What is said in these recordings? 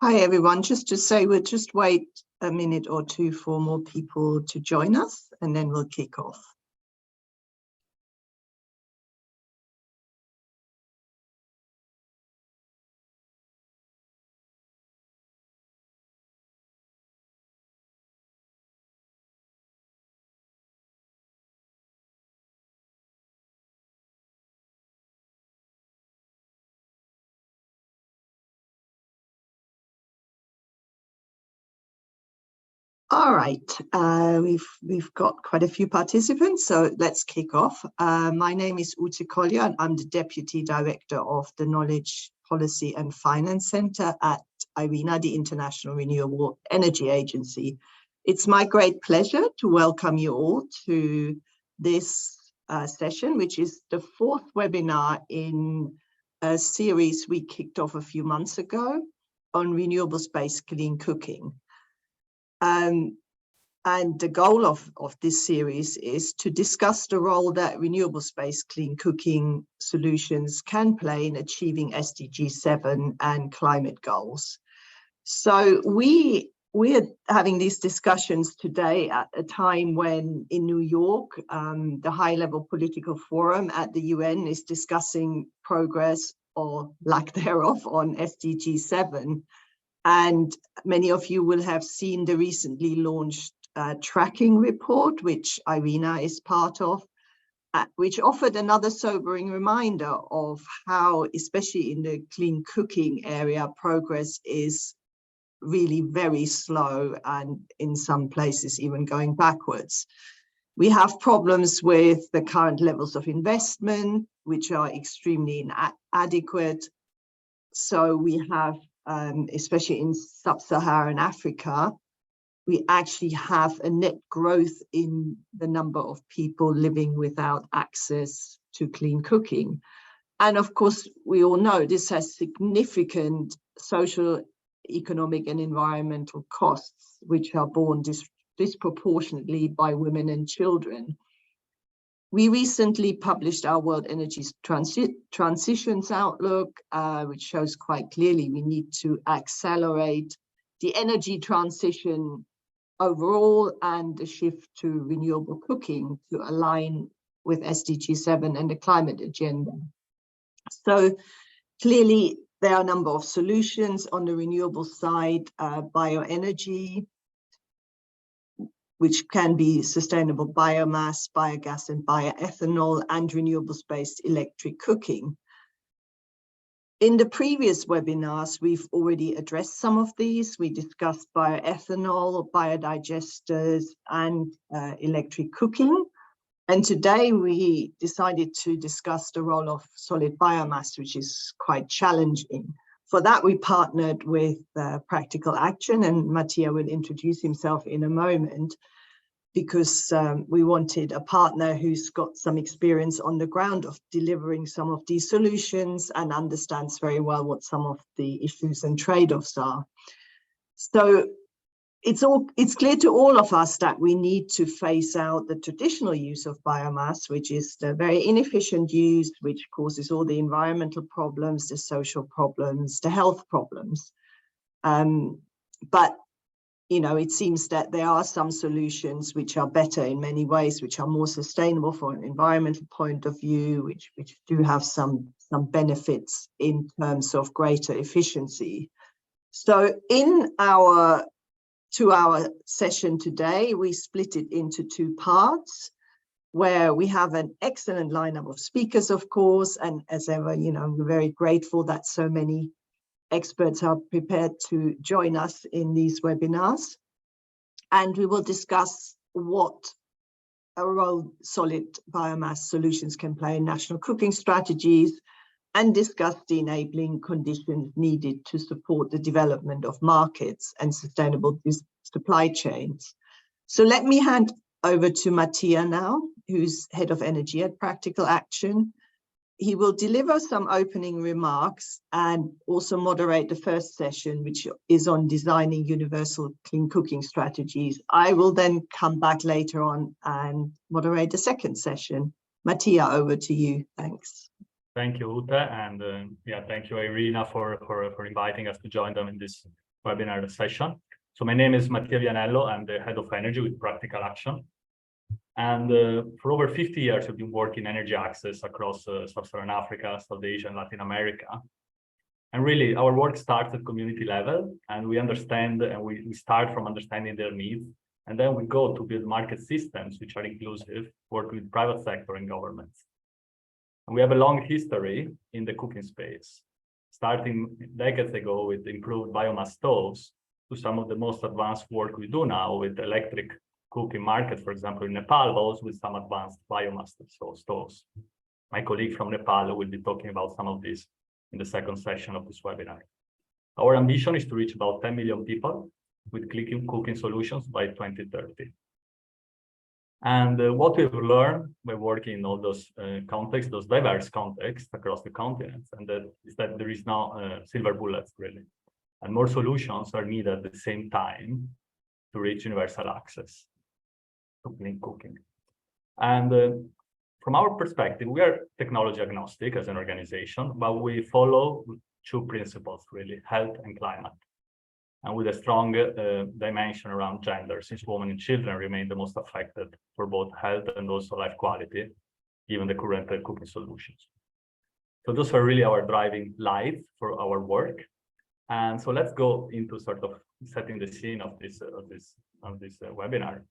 Hi, everyone. Just to say, we'll just wait a minute or two for more people to join us, and then we'll kick off. All right, we've got quite a few participants, so let's kick off. My name is Ute Collier, and I'm the Deputy Director of the Knowledge Policy and Finance Center at IRENA, the International Renewable Energy Agency. It's my great pleasure to welcome you all to this session, which is the fourth webinar in a series we kicked off a few months ago on renewables-based clean cooking. And the goal of this series is to discuss the role that renewables-based clean cooking solutions can play in achieving SDG 7 and climate goals. So we're having these discussions today at a time when in New York, the high-level political forum at the UN is discussing progress or lack thereof on SDG 7. And many of you will have seen the recently launched tracking report, which IRENA is part of, which offered another sobering reminder of how, especially in the clean cooking area, progress is really very slow and in some places even going backwards. We have problems with the current levels of investment, which are extremely inadequate. So we have especially in sub-Saharan Africa, we actually have a net growth in the number of people living without access to clean cooking. And of course, we all know this has significant social, economic, and environmental costs, which are borne disproportionately by women and children. We recently published our World Energy Transitions Outlook, which shows quite clearly we need to accelerate the energy transition overall and the shift to renewable cooking to align with SDG 7 and the climate agenda. So clearly there are a number of solutions on the renewable side, bioenergy, which can be sustainable biomass, biogas, and bioethanol, and renewables-based electric cooking. In the previous webinars, we've already addressed some of these. We discussed bioethanol, biodigesters, and electric cooking. And today we decided to discuss the role of solid biomass, which is quite challenging. For that, we partnered with Practical Action, and Mattia will introduce himself in a moment, because we wanted a partner who's got some experience on the ground of delivering some of these solutions and understands very well what some of the issues and trade-offs are. So it's clear to all of us that we need to phase out the traditional use of biomass, which is the very inefficient use, which causes all the environmental problems, the social problems, the health problems. But you know, it seems that there are some solutions which are better in many ways, which are more sustainable from an environmental point of view, which do have some benefits in terms of greater efficiency. So in our 2-hour session today, we split it into 2 parts, where we have an excellent lineup of speakers, of course, and as ever, you know, we're very grateful that so many experts are prepared to join us in these webinars. And we will discuss what a role solid biomass solutions can play in national cooking strategies, and discuss the enabling conditions needed to support the development of markets and sustainable supply chains. So let me hand over to Mattia now, who's Head of Energy at Practical Action. He will deliver some opening remarks and also moderate the first session, which is on designing universal clean cooking strategies. I will then come back later on and moderate the second session. Mattia, over to you. Thanks. Thank you, Ute, and yeah, thank you, IRENA, for inviting us to join them in this webinar session. So my name is Mattia Vianello. I'm the head of energy with Practical Action. And for over 50 years, we've been working energy access across Sub-Saharan Africa, South Asia, and Latin America. And really, our work starts at community level, and we understand, and we start from understanding their needs. And then we go to build market systems, which are inclusive, working with private sector and governments. And we have a long history in the cooking space, starting decades ago with improved biomass stoves to some of the most advanced work we do now with electric cooking market, for example, in Nepal, but also with some advanced biomass stoves. My colleague from Nepal will be talking about some of this in the second session of this webinar. Our ambition is to reach about 10 million people with cooking solutions by 2030. And what we've learned by working in all those contexts, those diverse contexts across the continents, and that is that there is no silver bullets, really. And more solutions are needed at the same time to reach universal access to clean cooking. And from our perspective, we are technology agnostic as an organization, but we follow two principles, really, health and climate. And with a strong dimension around gender, since women and children remain the most affected for both health and also life quality, given the current cooking solutions. So those are really our driving lights for our work. And so let's go into sort of setting the scene of this webinar.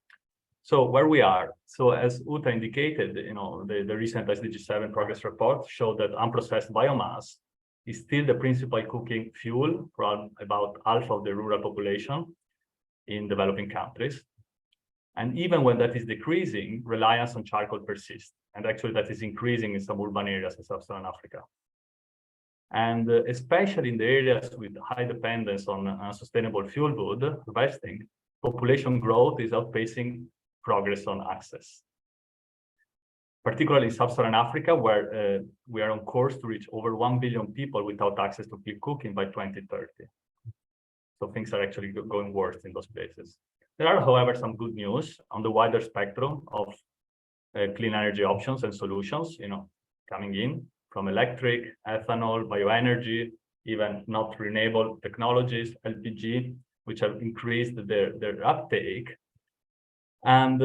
So where we are. So as Uta indicated, the recent SDG 7 progress report showed that unprocessed biomass is still the principal cooking fuel for about half of the rural population in developing countries. And even when that is decreasing, reliance on charcoal persists. And actually that is increasing in some urban areas in Sub-Saharan Africa. And especially in the areas with high dependence on unsustainable fuel wood harvesting, population growth is outpacing progress on access. Particularly in Sub-Saharan Africa, where we are on course to reach over 1 billion people without access to clean cooking by 2030. So things are actually going worse in those places. There are, however, some good news on the wider spectrum of clean energy options and solutions, coming in from electric, ethanol, bioenergy, even not renewable technologies, LPG, which have increased their uptake. And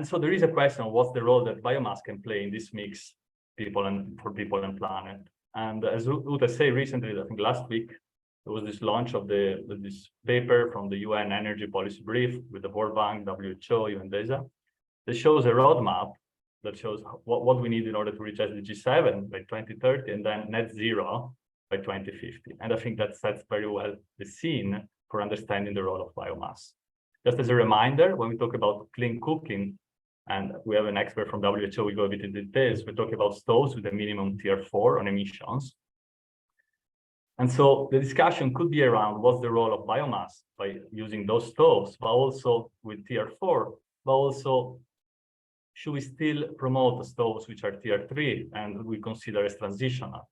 so there is a question of what's the role that biomass can play in this mix for people and planet. And as Uta said recently, I think last week, there was this launch of this paper from the UN Energy Policy Brief with the World Bank, WHO, even DESA, that shows a roadmap that shows what we need in order to reach SDG 7 by 2030 and then net zero by 2050. And I think that sets very well the scene for understanding the role of biomass. Just as a reminder, when we talk about clean cooking, and we have an expert from WHO, we go a bit into details, we talk about stoves with a minimum tier 4 on emissions. And so the discussion could be around what's the role of biomass by using those stoves, but also with tier 4, but also should we still promote the stoves which are tier 3 and we consider as transitional?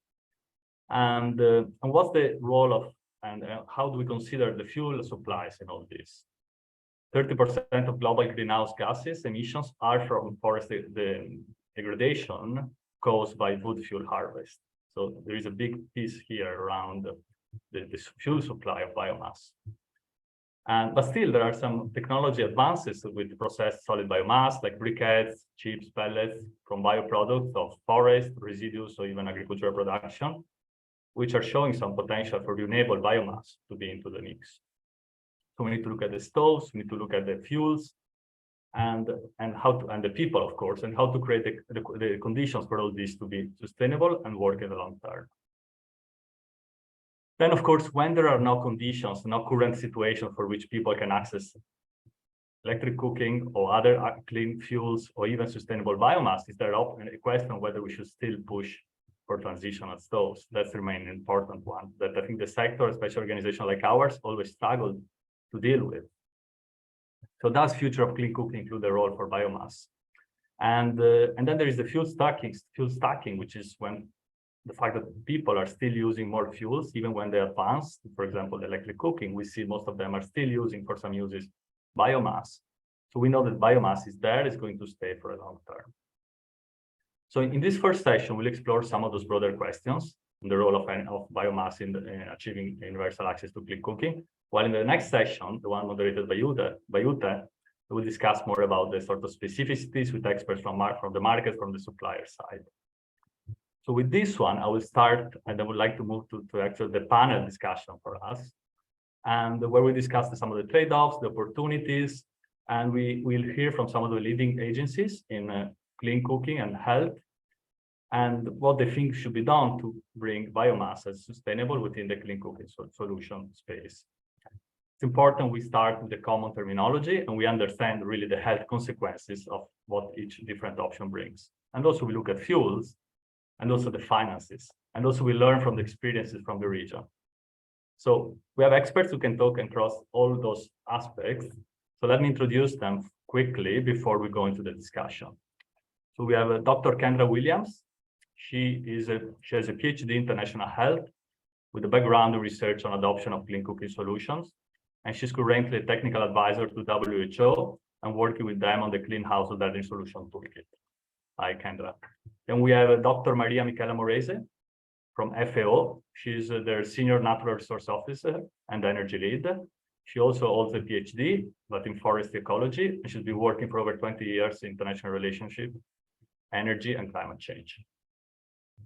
And what's the role of, and how do we consider the fuel supplies in all this? 30% of global greenhouse gases emissions are from forest degradation caused by wood fuel harvest. So there is a big piece here around the fuel supply of biomass. But still, there are some technology advances with processed solid biomass, like briquettes, chips, pellets from bioproducts of forest, residues, or even agricultural production, which are showing some potential for renewable biomass to be into the mix. So we need to look at the stoves, we need to look at the fuels, and the people, of course, and how to create the conditions for all this to be sustainable and work in the long term. Then, of course, when there are no conditions, no current situation for which people can access electric cooking or other clean fuels or even sustainable biomass, is there often a question whether we should still push for transitional stoves? That's remain an important one that I think the sector, especially organizations like ours, always struggled to deal with. So does future of clean cooking include the role for biomass? And then there is the fuel stacking, which is when the fact that people are still using more fuels, even when they advance. For example, electric cooking, we see most of them are still using, for some uses, biomass. So we know that biomass is there, is going to stay for a long term. So in this first session, we'll explore some of those broader questions on the role of biomass in achieving universal access to clean cooking. While in the next session, the one moderated by Ute, we will discuss more about the sort of specificities with experts from the market, from the supplier side. So with this one, I will start, and I would like to move to actually the panel discussion for us, and where we discuss some of the trade-offs, the opportunities, and we will hear from some of the leading agencies in clean cooking and health, and what they think should be done to bring biomass as sustainable within the clean cooking solution space. It's important we start with the common terminology and we understand really the health consequences of what each different option brings. And also we look at fuels and also the finances. And also we learn from the experiences from the region. So we have experts who can talk across all those aspects. So let me introduce them quickly before we go into the discussion. So we have Dr. Kendra Williams. She has a PhD in international health with a background in research on adoption of clean cooking solutions. And she's currently a technical advisor to WHO and working with them on the Clean Household Energy Solution Toolkit. Hi, Kendra. Then we have Dr. Maria Michela Morese from FAO. She's their Senior Natural Resource Officer and Energy Lead. She also holds a PhD, but in forest ecology, and she's been working for over 20 years in international relationship, energy, and climate change.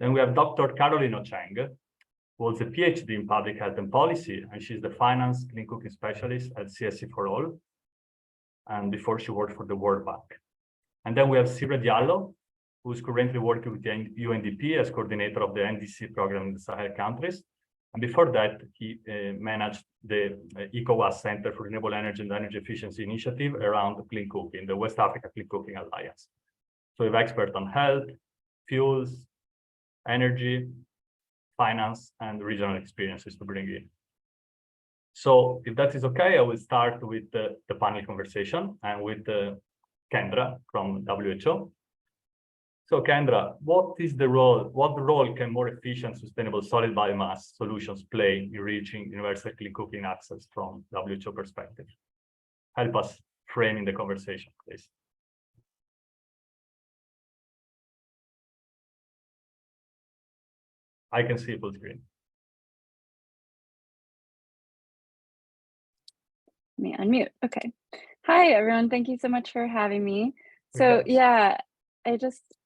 Then we have Dr. Carolina Cheng, who holds a PhD in public health and policy, and she's the finance clean cooking specialist at CSC for All. And before she worked for the World Bank. And then we have Sira Diallo, who's currently working with the UNDP as coordinator of the NDC program in the Sahel countries. And before that, he managed the ECOWAS Center for Renewable Energy and Energy Efficiency Initiative around clean cooking, the West Africa Clean Cooking Alliance. So we have experts on health, fuels, energy, finance, and regional experiences to bring in. So if that is okay, I will start with the panel conversation and with Kendra from WHO. So Kendra, what role can more efficient, sustainable solid biomass solutions play in reaching universal clean cooking access from WHO perspective? Help us framing the conversation, please. I can see full screen. Let me unmute. Okay. Hi, everyone. Thank you so much for having me. So yeah, I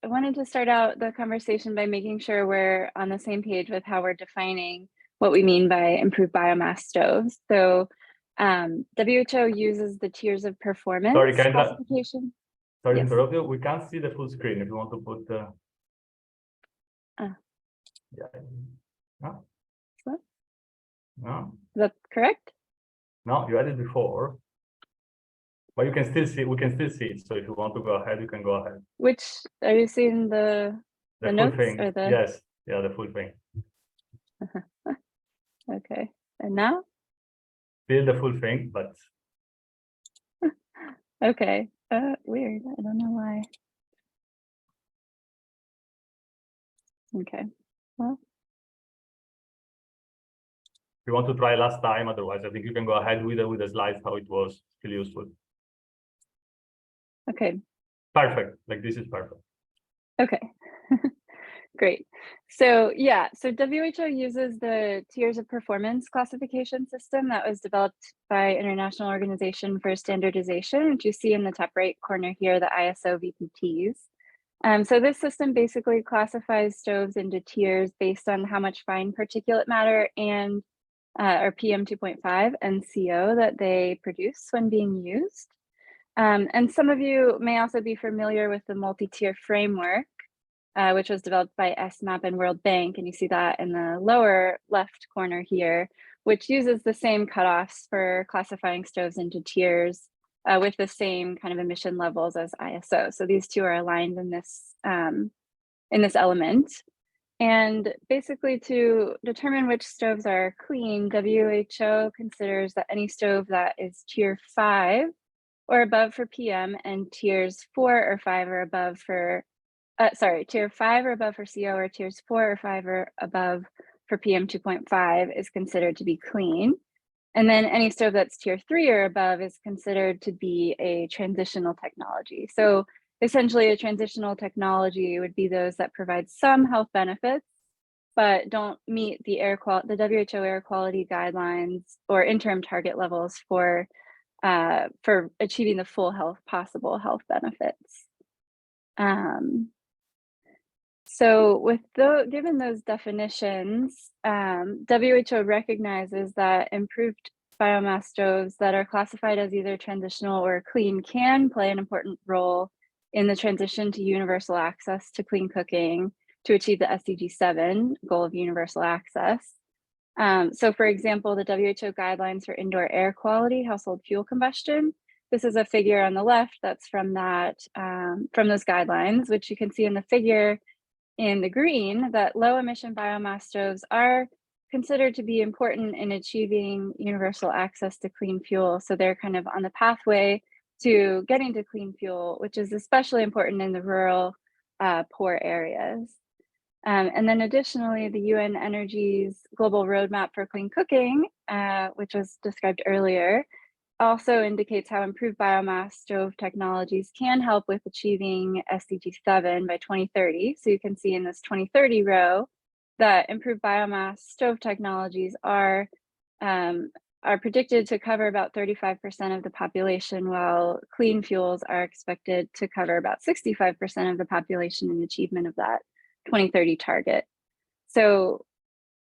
wanted to start out the conversation by making sure we're on the same page with how we're defining what we mean by improved biomass stoves. So WHO uses the tiers of performance classification. Sorry to interrupt you. We can't see the full screen. If you want to put yeah. No? What? No. Is that correct? No, you had it before. But you can still see, we can still see it. So if you want to go ahead, you can go ahead. Which, are you seeing the notes thing. or the? Yes, yeah, the full thing. Okay, and now? Still the full thing, but. Okay, weird, I don't know why. Okay, well. If you want to try last time, otherwise I think you can go ahead with the slides, how it was still useful. Okay. Perfect, like this is perfect. Okay, great. So yeah, so WHO uses the tiers of performance classification system that was developed by International Organization for Standardization, which you see in the top right corner here, the ISO VPTs. So this system basically classifies stoves into tiers based on how much fine particulate matter and or PM 2.5 and CO that they produce when being used. And some of you may also be familiar with the multi-tier framework, which was developed by SMAP and World Bank, and you see that in the lower left corner here, which uses the same cutoffs for classifying stoves into tiers with the same kind of emission levels as ISO. So these two are aligned in this element. And basically, to determine which stoves are clean, WHO considers that any stove that is tier 5 or above for PM and tiers 4 or 5 or above for, tier 5 or above for CO, or tiers 4 or 5 or above for PM 2.5 is considered to be clean. And then any stove that's tier 3 or above is considered to be a transitional technology. So essentially, a transitional technology would be those that provide some health benefits but don't meet the WHO air quality guidelines or interim target levels for achieving the full possible health benefits. So given those definitions, WHO recognizes that improved biomass stoves that are classified as either transitional or clean can play an important role in the transition to universal access to clean cooking to achieve the SDG 7 goal of universal access. So for example, the WHO guidelines for indoor air quality, household fuel combustion. This is a figure on the left that's from those guidelines, which you can see in the figure in the green that low emission biomass stoves are considered to be important in achieving universal access to clean fuel. So they're kind of on the pathway to getting to clean fuel, which is especially important in the rural, poor areas. And then additionally, the UN Energy's Global Roadmap for Clean Cooking, which was described earlier, also indicates how improved biomass stove technologies can help with achieving SDG 7 by 2030. So you can see in this 2030 row that improved biomass stove technologies are predicted to cover about 35% of the population, while clean fuels are expected to cover about 65% of the population in achievement of that 2030 target. So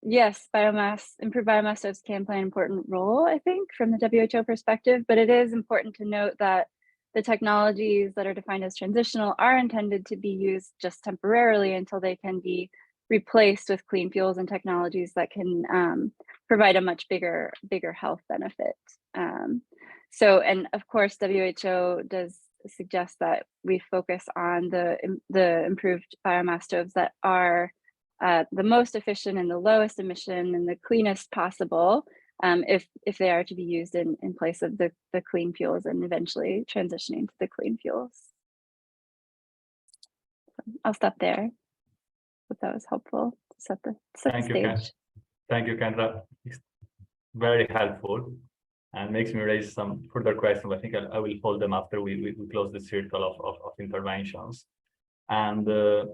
yes, improved biomass stoves can play an important role, I think, from the WHO perspective, but it is important to note that the technologies that are defined as transitional are intended to be used just temporarily until they can be replaced with clean fuels and technologies that can provide a much bigger health benefit. And of course, WHO does suggest that we focus on the improved biomass stoves that are the most efficient and the lowest emission and the cleanest possible, if they are to be used in place of the clean fuels and eventually transitioning to the clean fuels. I'll stop there. Hope that was helpful to set the stage. Thank you, Kendra. It's very helpful and makes me raise some further questions. I think I will hold them after we close the circle of interventions. And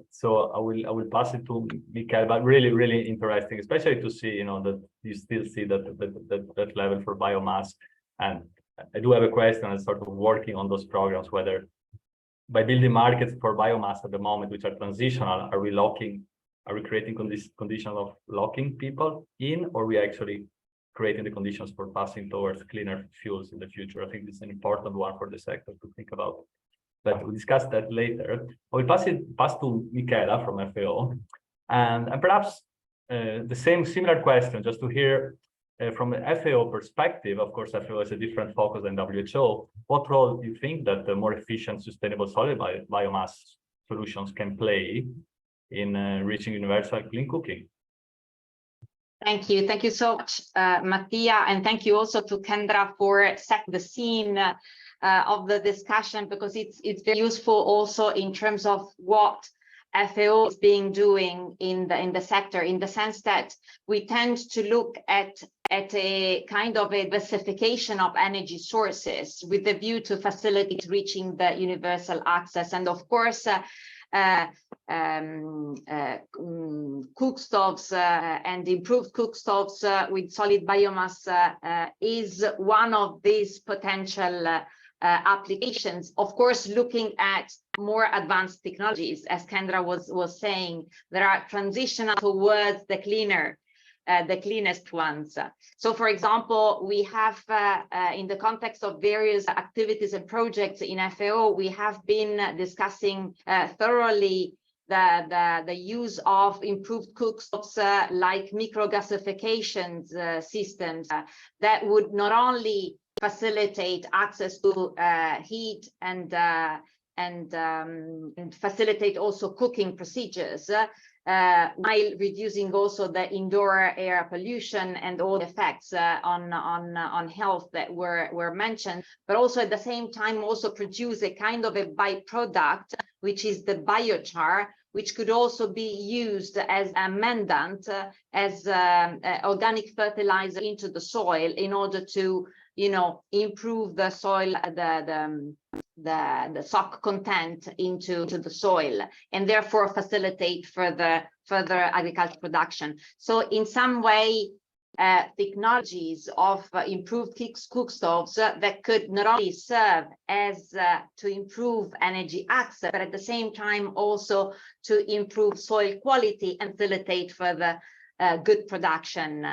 so I will pass it to Michael, but really interesting, especially to see, that you still see that level for biomass. And I do have a question and sort of working on those programs, whether by building markets for biomass at the moment, which are transitional, are we creating conditions of locking people in, or are we actually creating the conditions for passing towards cleaner fuels in the future? I think this is an important one for the sector to think about. But we'll discuss that later. I will pass to Michela from FAO, and perhaps the similar question, just to hear from the FAO perspective. Of course, FAO has a different focus than WHO. What role do you think that the more efficient, sustainable solid biomass solutions can play in reaching universal clean cooking? Thank you so much, Mattia, and thank you also to Kendra for setting the scene of the discussion, because it's very useful also in terms of what FAO is doing in the sector, in the sense that we tend to look at a kind of a diversification of energy sources with the view to facilitate reaching the universal access. And of course, cook stoves and improved cook stoves with solid biomass is one of these potential applications. Of course, looking at more advanced technologies, as Kendra was saying, there are transitional towards the cleanest ones. So, for example, we have in the context of various activities and projects in FAO, we have been discussing thoroughly the use of improved cookstoves like microgasification systems that would not only facilitate access to heat and facilitate also cooking procedures, while reducing also the indoor air pollution and all the effects on health that were mentioned, but also at the same time also produce a kind of a byproduct, which is the biochar, which could also be used as a mandant, as organic fertilizer into the soil in order to improve the soil, the sock content into the soil, and therefore facilitate further agricultural production. So in some way, technologies of improved cookstoves that could not only serve as to improve energy access, but at the same time also to improve soil quality and facilitate further good production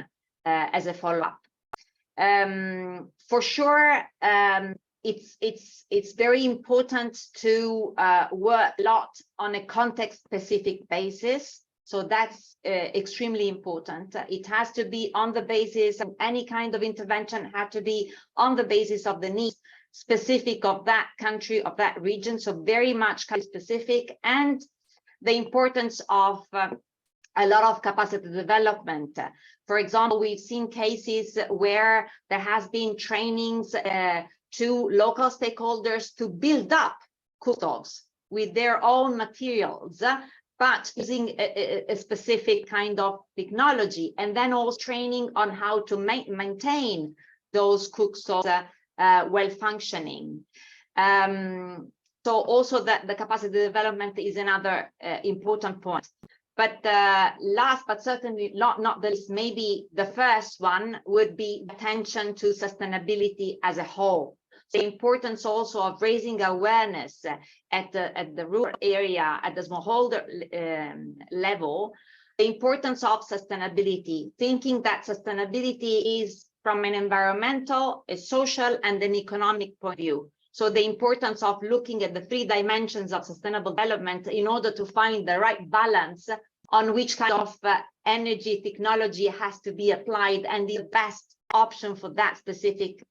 as a follow-up. For sure, it's very important to work a lot on a context-specific basis. So that's extremely important. It has to be on the basis of any kind of intervention, has to be on the basis of the needs specific of that country, of that region. So very much country specific, and the importance of a lot of capacity development. For example, we've seen cases where there has been trainings to local stakeholders to build up cookstoves with their own materials, but using a specific kind of technology, and then also training on how to maintain those cookstoves well functioning. So also that the capacity development is another important point. But last but certainly not the least, maybe the first one would be attention to sustainability as a whole. The importance also of raising awareness at the rural area, at the smallholder level, the importance of sustainability, thinking that sustainability is from an environmental, a social, and an economic point of view. So the importance of looking at the 3 dimensions of sustainable development in order to find the right balance on which kind of energy technology has to be applied and the best option for that specific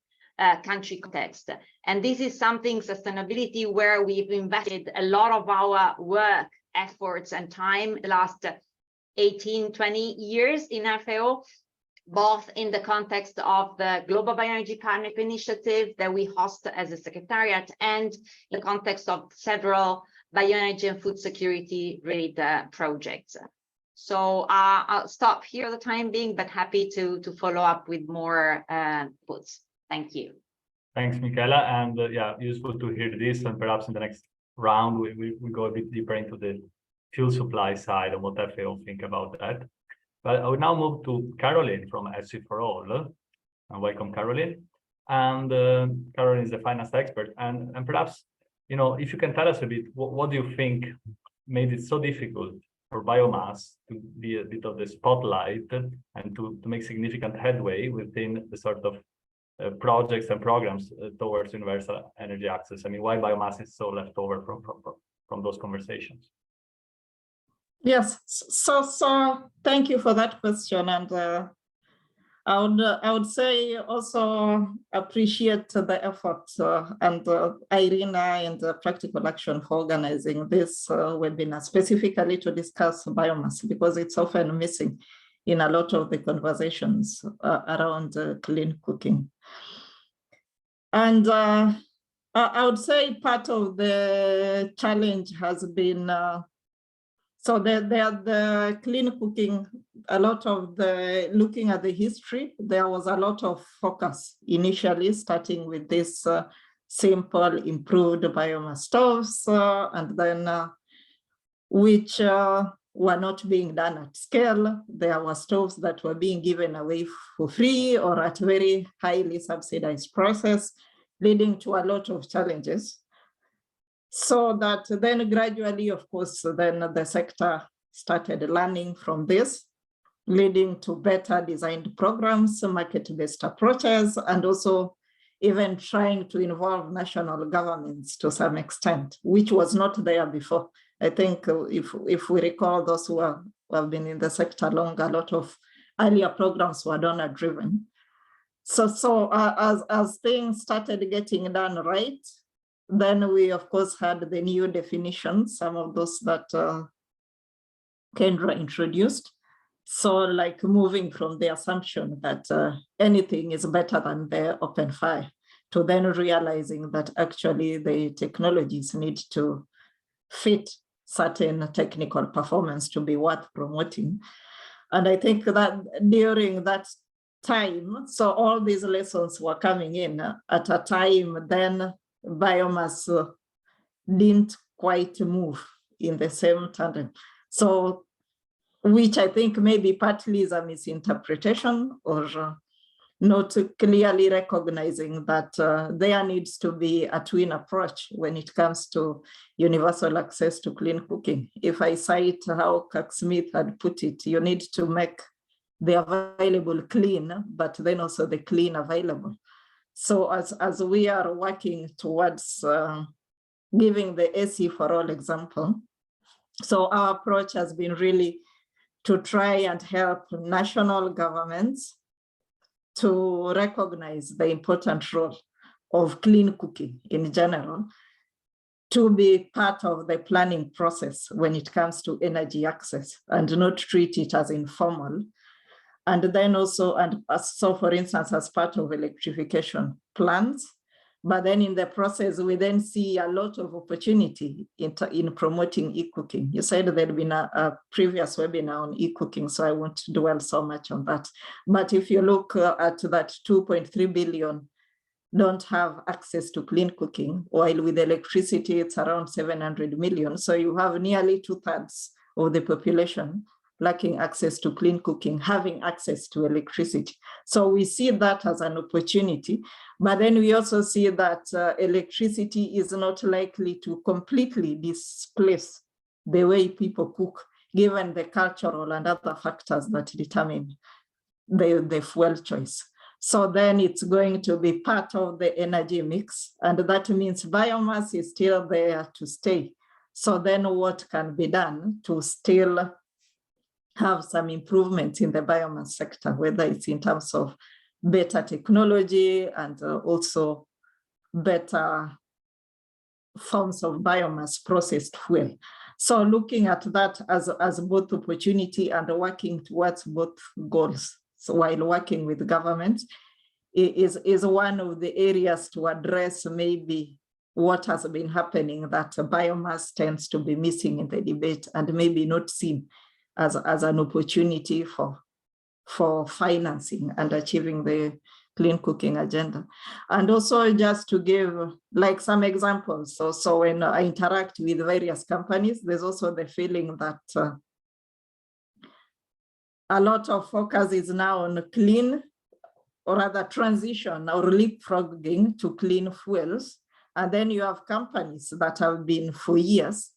country context. And this is something, sustainability, where we've invested a lot of our work, efforts, and time the last 18, 20 years in FAO, both in the context of the Global Bioenergy Partnership Initiative that we host as a secretariat, and in the context of several bioenergy and food security related projects. So I'll stop here for the time being, but happy to follow up with more inputs. Thank you. Thanks, Michaela. And yeah, useful to hear this. And perhaps in the next round, we go a bit deeper into the fuel supply side and what FAO think about that. But I would now move to Caroline from SC4All. And welcome, Caroline. And Caroline is a finance expert. And perhaps, you know, if you can tell us a bit, what do you think made it so difficult for biomass to be a bit of the spotlight and to make significant headway within the sort of projects and programs towards universal energy access? I mean, why biomass is so left over from those conversations? Yes, so thank you for that question, and I would say also appreciate the effort and IRENA and Practical Action for organizing this webinar specifically to discuss biomass, because it's often missing in a lot of the conversations around clean cooking. And I would say part of the challenge has been, so the clean cooking, a lot of the, looking at the history, there was a lot of focus initially starting with this simple improved biomass stoves, and then which were not being done at scale. There were stoves that were being given away for free or at very highly subsidized prices, leading to a lot of challenges. So that then gradually, of course, then the sector started learning from this, leading to better designed programs, market-based approaches, and also even trying to involve national governments to some extent, which was not there before. I think if we recall those who have been in the sector long, a lot of earlier programs were donor-driven. So as things started getting done right, then we, of course, had the new definitions, some of those that Kendra introduced. So like moving from the assumption that anything is better than the open fire to then realizing that actually the technologies need to fit certain technical performance to be worth promoting. And I think that during that time, so all these lessons were coming in at a time then biomass didn't quite move in the same tandem. So, which I think maybe partly is a misinterpretation or not clearly recognizing that there needs to be a twin approach when it comes to universal access to clean cooking. If I cite how Kirk Smith had put it, you need to make the available clean, but then also the clean available. So as we are working towards giving the AC for all example, so our approach has been really to try and help national governments to recognize the important role of clean cooking in general, to be part of the planning process when it comes to energy access and not treat it as informal. And then also, so for instance, as part of electrification plans, but then in the process, we then see a lot of opportunity in promoting e-cooking. You said there'd been a previous webinar on e-cooking, so I won't dwell so much on that. But if you look at that 2.3 billion don't have access to clean cooking, while with electricity, it's around 700 million. So you have nearly 2/3 of the population lacking access to clean cooking, having access to electricity. So we see that as an opportunity, but then we also see that electricity is not likely to completely displace the way people cook, given the cultural and other factors that determine the fuel choice. So then it's going to be part of the energy mix, and that means biomass is still there to stay. So then what can be done to still have some improvements in the biomass sector, whether it's in terms of better technology and also better forms of biomass processed fuel. So looking at that as both opportunity and working towards both goals. So while working with government is one of the areas to address maybe what has been happening, that biomass tends to be missing in the debate and maybe not seen as an opportunity for financing and achieving the clean cooking agenda. And also just to give like some examples. So when I interact with various companies, there's also the feeling that a lot of focus is now on clean, or rather transition or leapfrogging to clean fuels. And then you have companies that have been for years,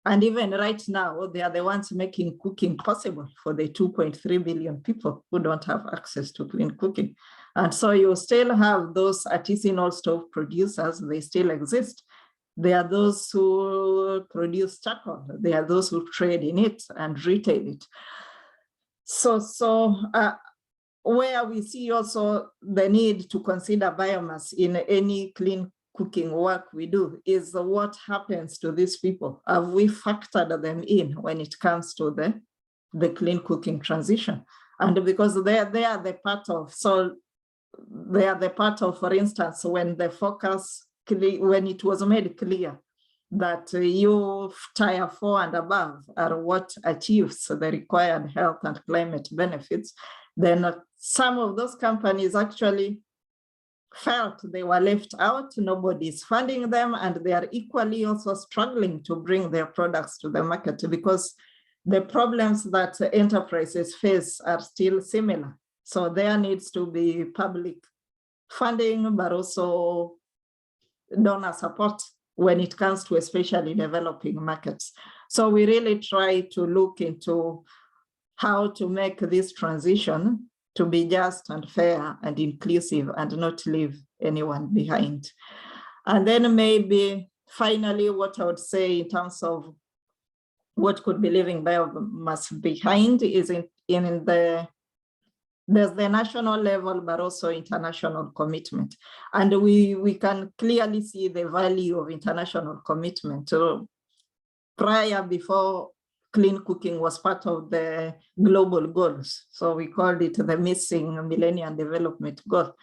and even right now, they are the ones making cooking possible for the 2.3 billion people who don't have access to clean cooking. And so you still have those artisanal stove producers, they still exist. There are those who produce charcoal. There are those who trade in it and retail it. So where we see also the need to consider biomass in any clean cooking work we do is what happens to these people. Have we factored them in when it comes to the clean cooking transition? And because they are the part of, so they are the part of, for instance, when the focus, when it was made clear that you tier 4 and above are what achieves the required health and climate benefits, then some of those companies actually felt they were left out, nobody's funding them, and they are equally also struggling to bring their products to the market because the problems that enterprises face are still similar. So there needs to be public funding, but also donor support when it comes to especially developing markets. So we really try to look into how to make this transition to be just and fair and inclusive and not leave anyone behind. And then maybe finally, what I would say in terms of what could be leaving biomass behind is there's the national level, but also international commitment. And we can clearly see the value of international commitment. So before clean cooking was part of the global goals. So we called it the missing Millennium Development Goal.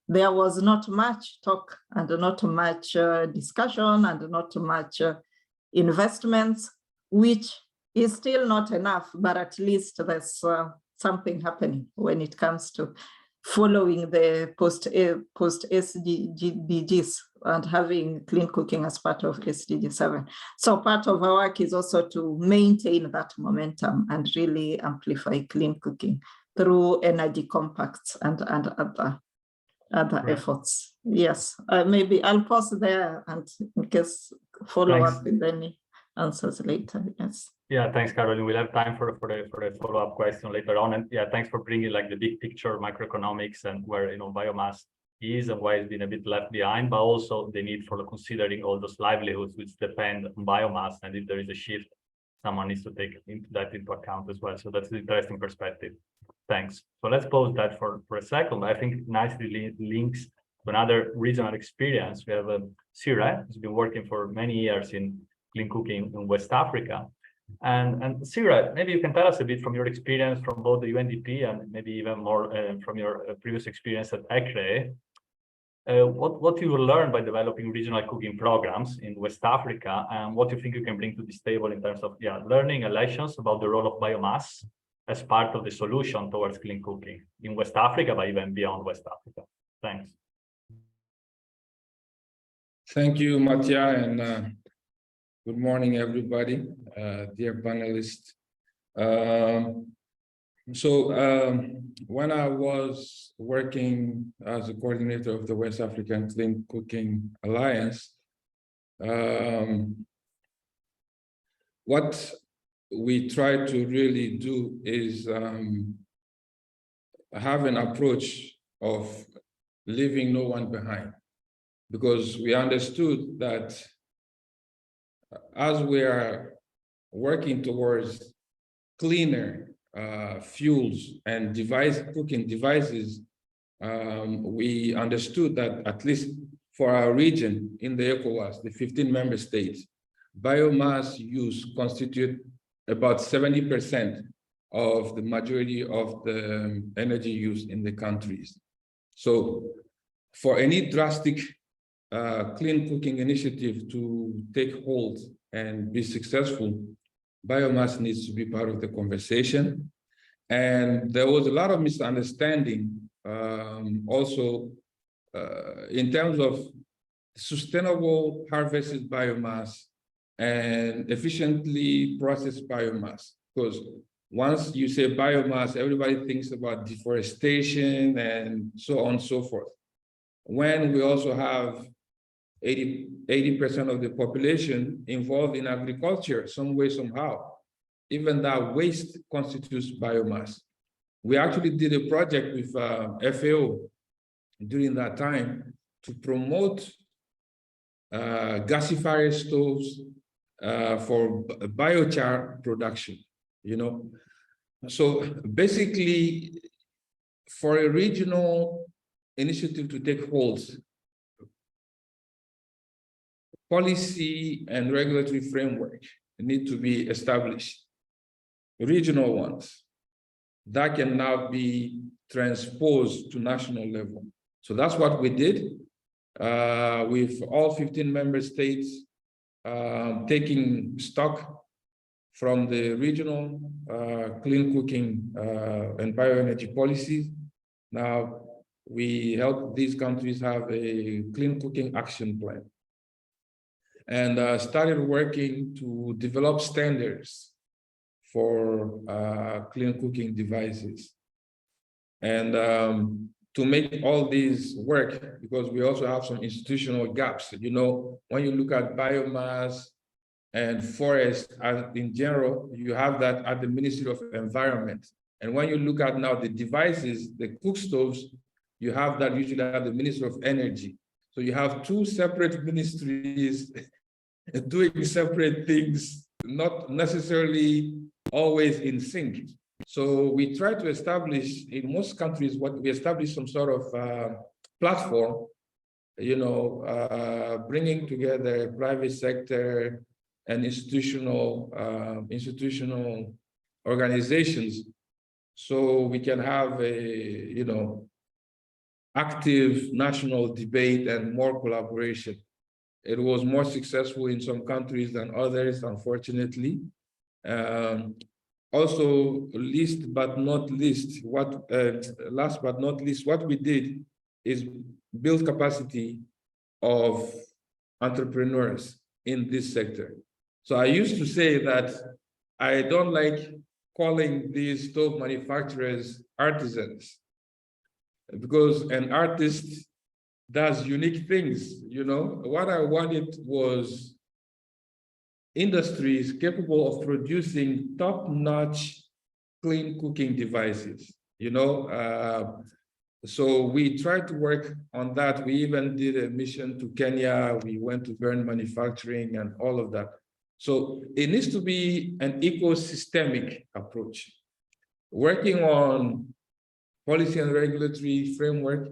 There was not much talk and not much discussion and not much investments, which is still not enough, but at least there's something happening when it comes to following the post SDGs and having clean cooking as part of SDG 7. So part of our work is also to maintain that momentum and really amplify clean cooking through energy compacts and other efforts. Yes, maybe I'll pause there and in case follow up with any answers later. Yes. Yeah, thanks, Caroline. We'll have time for a follow-up question later on. And yeah, thanks for bringing like the big picture, macroeconomics, and where biomass is and why it's been a bit left behind, but also the need for considering all those livelihoods which depend on biomass, and if there is a shift, someone needs to take that into account as well. So that's an interesting perspective. Thanks. So let's pause that for a second. I think nicely links to another regional experience. We have Sira, who's been working for many years in clean cooking in West Africa. And Sira, maybe you can tell us a bit from your experience from both the UNDP and maybe even more from your previous experience at IRENA. What you will learn by developing regional cooking programs in West Africa, and what you think you can bring to this table in terms of learning and lessons about the role of biomass as part of the solution towards clean cooking in West Africa, but even beyond West Africa. Thanks. Thank you, Mattia, and good morning, everybody, dear panelists. When I was working as a coordinator of the West African Clean Cooking Alliance, what we try to really do is have an approach of leaving no one behind, because we understood that as we are working towards cleaner fuels and cooking devices, we understood that at least for our region in the ECOWAS, the 15 member states, biomass use constitute about 70% of the majority of the energy use in the countries. So for any drastic clean cooking initiative to take hold and be successful, biomass needs to be part of the conversation. And there was a lot of misunderstanding also in terms of sustainable harvested biomass and efficiently processed biomass. Because once you say biomass, everybody thinks about deforestation and so on and so forth. When we also have 80% of the population involved in agriculture, some way, somehow, even that waste constitutes biomass. We actually did a project with FAO during that time to promote gasifier stoves for biochar production, So basically, for a regional initiative to take hold, policy and regulatory framework need to be established, regional ones, that can now be transposed to national level. So that's what we did with all 15 member states taking stock from the regional clean cooking and bioenergy policies. Now we help these countries have a clean cooking action plan, and started working to develop standards for clean cooking devices. And to make all these work, because we also have some institutional gaps. When you look at biomass and forest in general, you have that at the Ministry of Environment. And when you look at now the devices, the cook stoves, you have that usually at the Ministry of Energy. So you have two separate ministries doing separate things, not necessarily always in sync. So we try to establish, in most countries, we establish some sort of platform, bringing together private sector and institutional organizations, so we can have a, active national debate and more collaboration. It was more successful in some countries than others, unfortunately. also, last but not least, what we did is build capacity of entrepreneurs in this sector. So I used to say that I don't like calling these stove manufacturers artisans, because an artist does unique things. You know, what I wanted was industries capable of producing top-notch clean cooking devices, you know. So we tried to work on that. We even did a mission to Kenya. We went to Burn Manufacturing and all of that. So it needs to be an ecosystemic approach, working on policy and regulatory framework,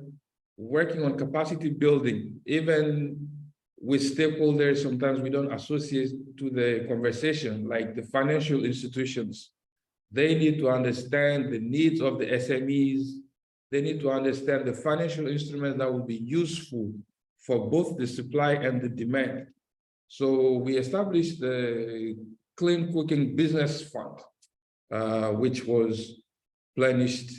working on capacity building, even with stakeholders. Sometimes we don't associate to the conversation, like the financial institutions. They need to understand the needs of the SMEs. They need to understand the financial instruments that will be useful for both the supply and the demand. So we established the Clean Cooking Business Fund, which was replenished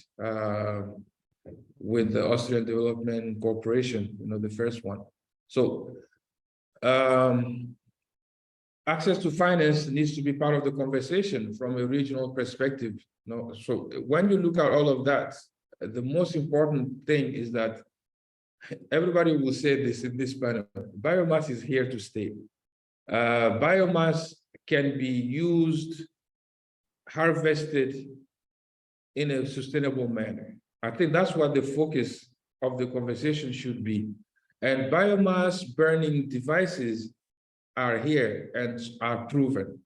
with the Austrian Development Corporation, you know, the first one. So access to finance needs to be part of the conversation from a regional perspective. You know? So when you look at all of that, the most important thing is that everybody will say this in this panel: biomass is here to stay. Biomass can be used, harvested in a sustainable manner. I think that's what the focus of the conversation should be. And biomass burning devices are here and are proven.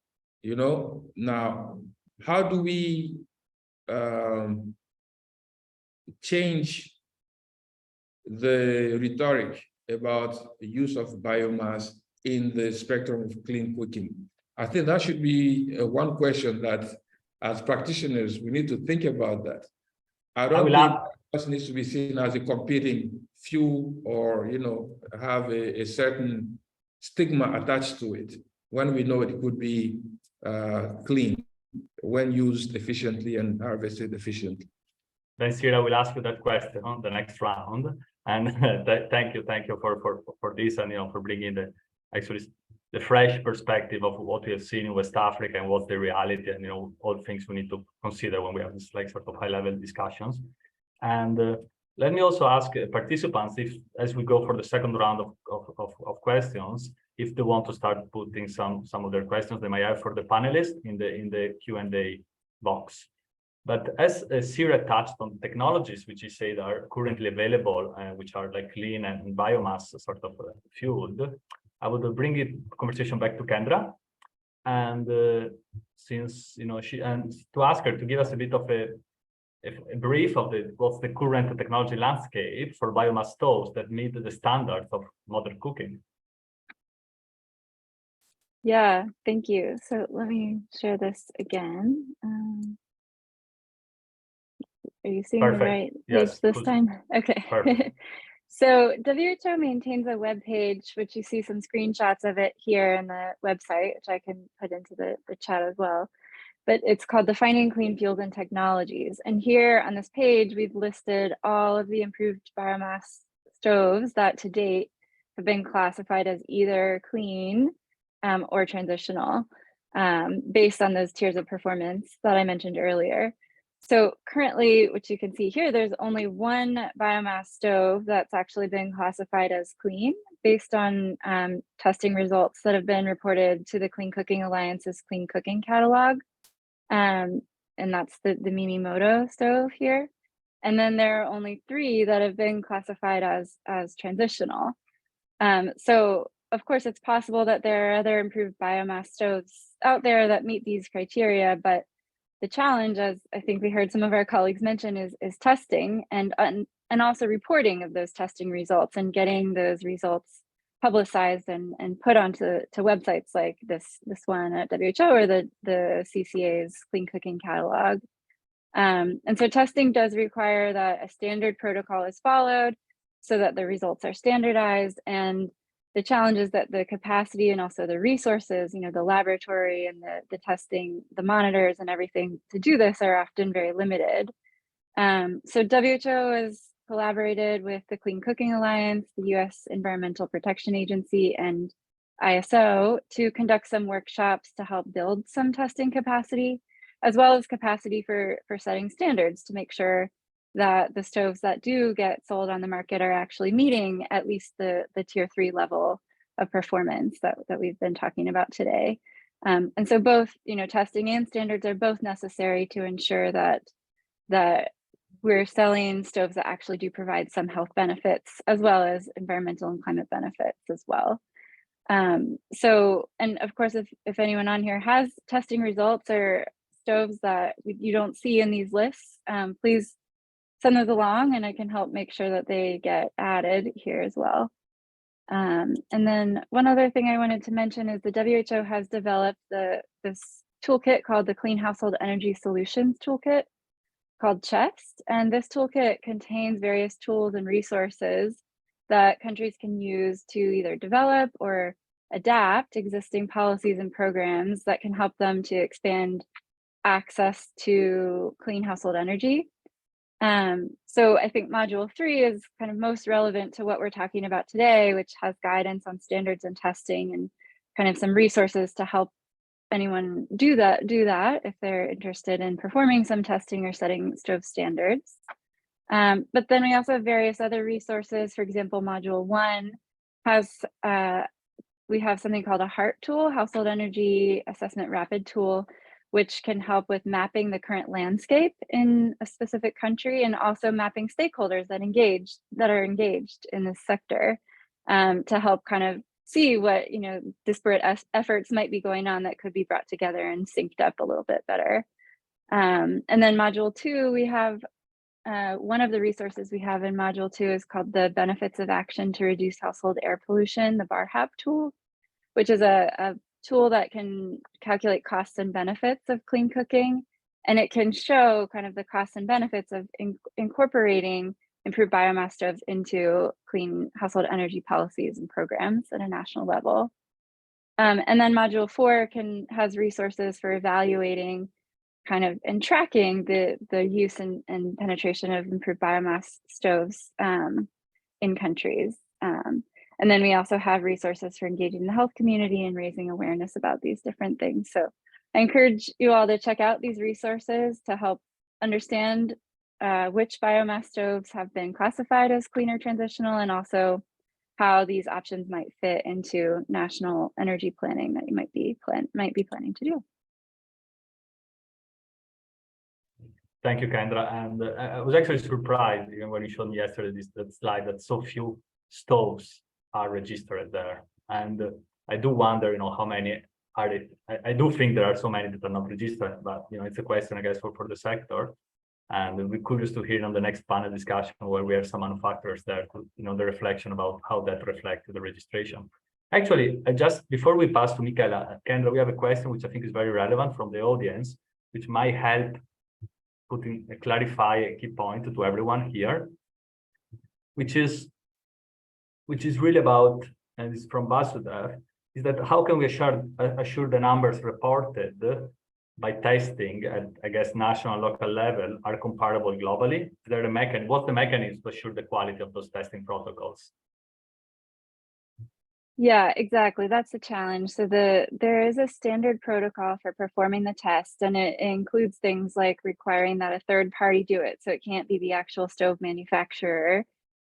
You know, now, how do we change the rhetoric about the use of biomass in the spectrum of clean cooking? I think that should be one question that, as practitioners, we need to think about that. I don't think biomass needs to be seen as a competing fuel, or, you know, have a certain stigma attached to it, when we know it could be clean when used efficiently and harvested efficiently. Then Sira will ask you that question on the next round. And thank you for this, and, you know, for bringing the fresh perspective of what we have seen in West Africa and what's the reality, and, you know, all things we need to consider when we have this, like, sort of high-level discussions. And let me also ask participants, if, as we go for the second round of questions, if they want to start putting some of their questions they might have for the panelists in the Q&A box. But as Sira touched on technologies which you say are currently available, which are like clean and biomass sort of fueled, I would bring it conversation back to Kendra, and since, you know, to ask her to give us a bit of a brief of what's the current technology landscape for biomass stoves that meet the standards of modern cooking. Yeah, thank you. So let me share this again. Are you seeing the right page this time? Okay. So WHO maintains a web page, which you see some screenshots of it here in the website, which I can put into the chat as well. But it's called Defining Clean Fuels and Technologies. And here on this page, we've listed all of the improved biomass stoves that to date have been classified as either clean or transitional, based on those tiers of performance that I mentioned earlier. So currently, which you can see here, there's only one biomass stove that's actually been classified as clean based on testing results that have been reported to the Clean Cooking Alliance's Clean Cooking Catalog. And that's the Mimimoto stove here. And then there are only 3 that have been classified as transitional. So of course, it's possible that there are other improved biomass stoves out there that meet these criteria, but the challenge, as I think we heard some of our colleagues mention, is testing and also reporting of those testing results and getting those results publicized and put onto websites like this one at WHO or the CCA's Clean Cooking Catalog. And so testing does require that a standard protocol is followed so that the results are standardized, and the challenge is that the capacity and also the resources, the laboratory and the testing, the monitors and everything to do this are often very limited. So WHO has collaborated with the Clean Cooking Alliance, the US Environmental Protection Agency, and ISO to conduct some workshops to help build some testing capacity, as well as capacity for setting standards to make sure that the stoves that do get sold on the market are actually meeting at least the tier 3 level of performance that we've been talking about today. And so both, testing and standards are both necessary to ensure that we're selling stoves that actually do provide some health benefits, as well as environmental and climate benefits as well. So, and of course, if anyone on here has testing results or stoves that you don't see in these lists, please send those along and I can help make sure that they get added here as well. And then one other thing I wanted to mention is the WHO has developed this toolkit called the Clean Household Energy Solutions Toolkit, called CHEST. And this toolkit contains various tools and resources that countries can use to either develop or adapt existing policies and programs that can help them to expand access to clean household energy. So I think module 3 is kind of most relevant to what we're talking about today, which has guidance on standards and testing and kind of some resources to help anyone do that if they're interested in performing some testing or setting stove standards. But then we also have various other resources. For example, module 1 has, we have something called a HART tool, Household Energy Assessment Rapid Tool, which can help with mapping the current landscape in a specific country and also mapping stakeholders that are engaged in this sector to help kind of see what disparate efforts might be going on that could be brought together and synced up a little bit better. And then module 2, we have one of the resources we have in module 2 is called the Benefits of Action to Reduce Household Air Pollution, the BARHAP tool, which is a tool that can calculate costs and benefits of clean cooking. And it can show kind of the costs and benefits of incorporating improved biomass stoves into clean household energy policies and programs at a national level. And then module 4 has resources for evaluating kind of and tracking the use and penetration of improved biomass stoves in countries. And then we also have resources for engaging the health community and raising awareness about these different things. So I encourage you all to check out these resources to help understand which biomass stoves have been classified as clean or transitional, and also how these options might fit into national energy planning that you might be planning to do. Thank you, Kendra. And I was actually surprised even when you showed me yesterday that slide that so few stoves are registered there. And I do wonder, how many are they? I do think there are so many that are not registered, but it's a question, I guess, for the sector. And we're curious to hear on the next panel discussion where we have some manufacturers there, to, the reflection about how that reflects the registration. Actually, before we pass to Michaela, Kendra, we have a question which I think is very relevant from the audience, which might help clarify a key point to everyone here, which is really about, and it's from Basudev, is that how can we assure the numbers reported by testing at, I guess, national and local level are comparable globally? Is there what's the mechanism to assure the quality of those testing protocols? Yeah, exactly. That's the challenge. So there is a standard protocol for performing the test, and it includes things like requiring that a third party do it. So it can't be the actual stove manufacturer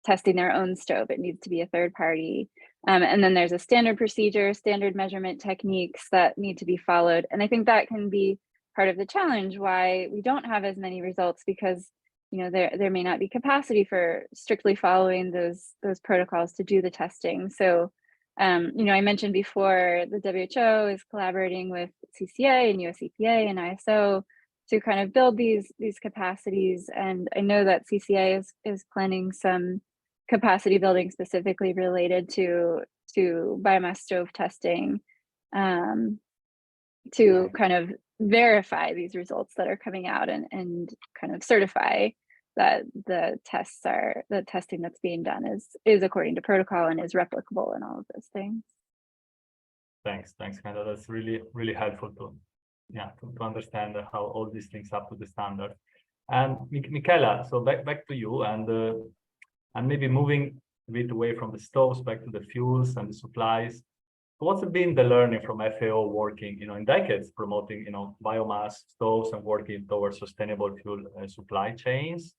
testing their own stove. It needs to be a third party. And then there's a standard procedure, standard measurement techniques that need to be followed. And I think that can be part of the challenge why we don't have as many results, because there may not be capacity for strictly following those protocols to do the testing. So I mentioned before the WHO is collaborating with CCA and US EPA and ISO to kind of build these capacities. And I know that CCA is planning some capacity building specifically related to biomass stove testing to kind of verify these results that are coming out and kind of certify that the testing that's being done is according to protocol and is replicable and all of those things. Thanks, Kanda. That's really helpful to understand how all these things up to the standard. And Michela, so back to you, and maybe moving a bit away from the stoves back to the fuels and the supplies. What's been the learning from FAO working, in decades promoting, biomass stoves and working towards sustainable fuel supply chains?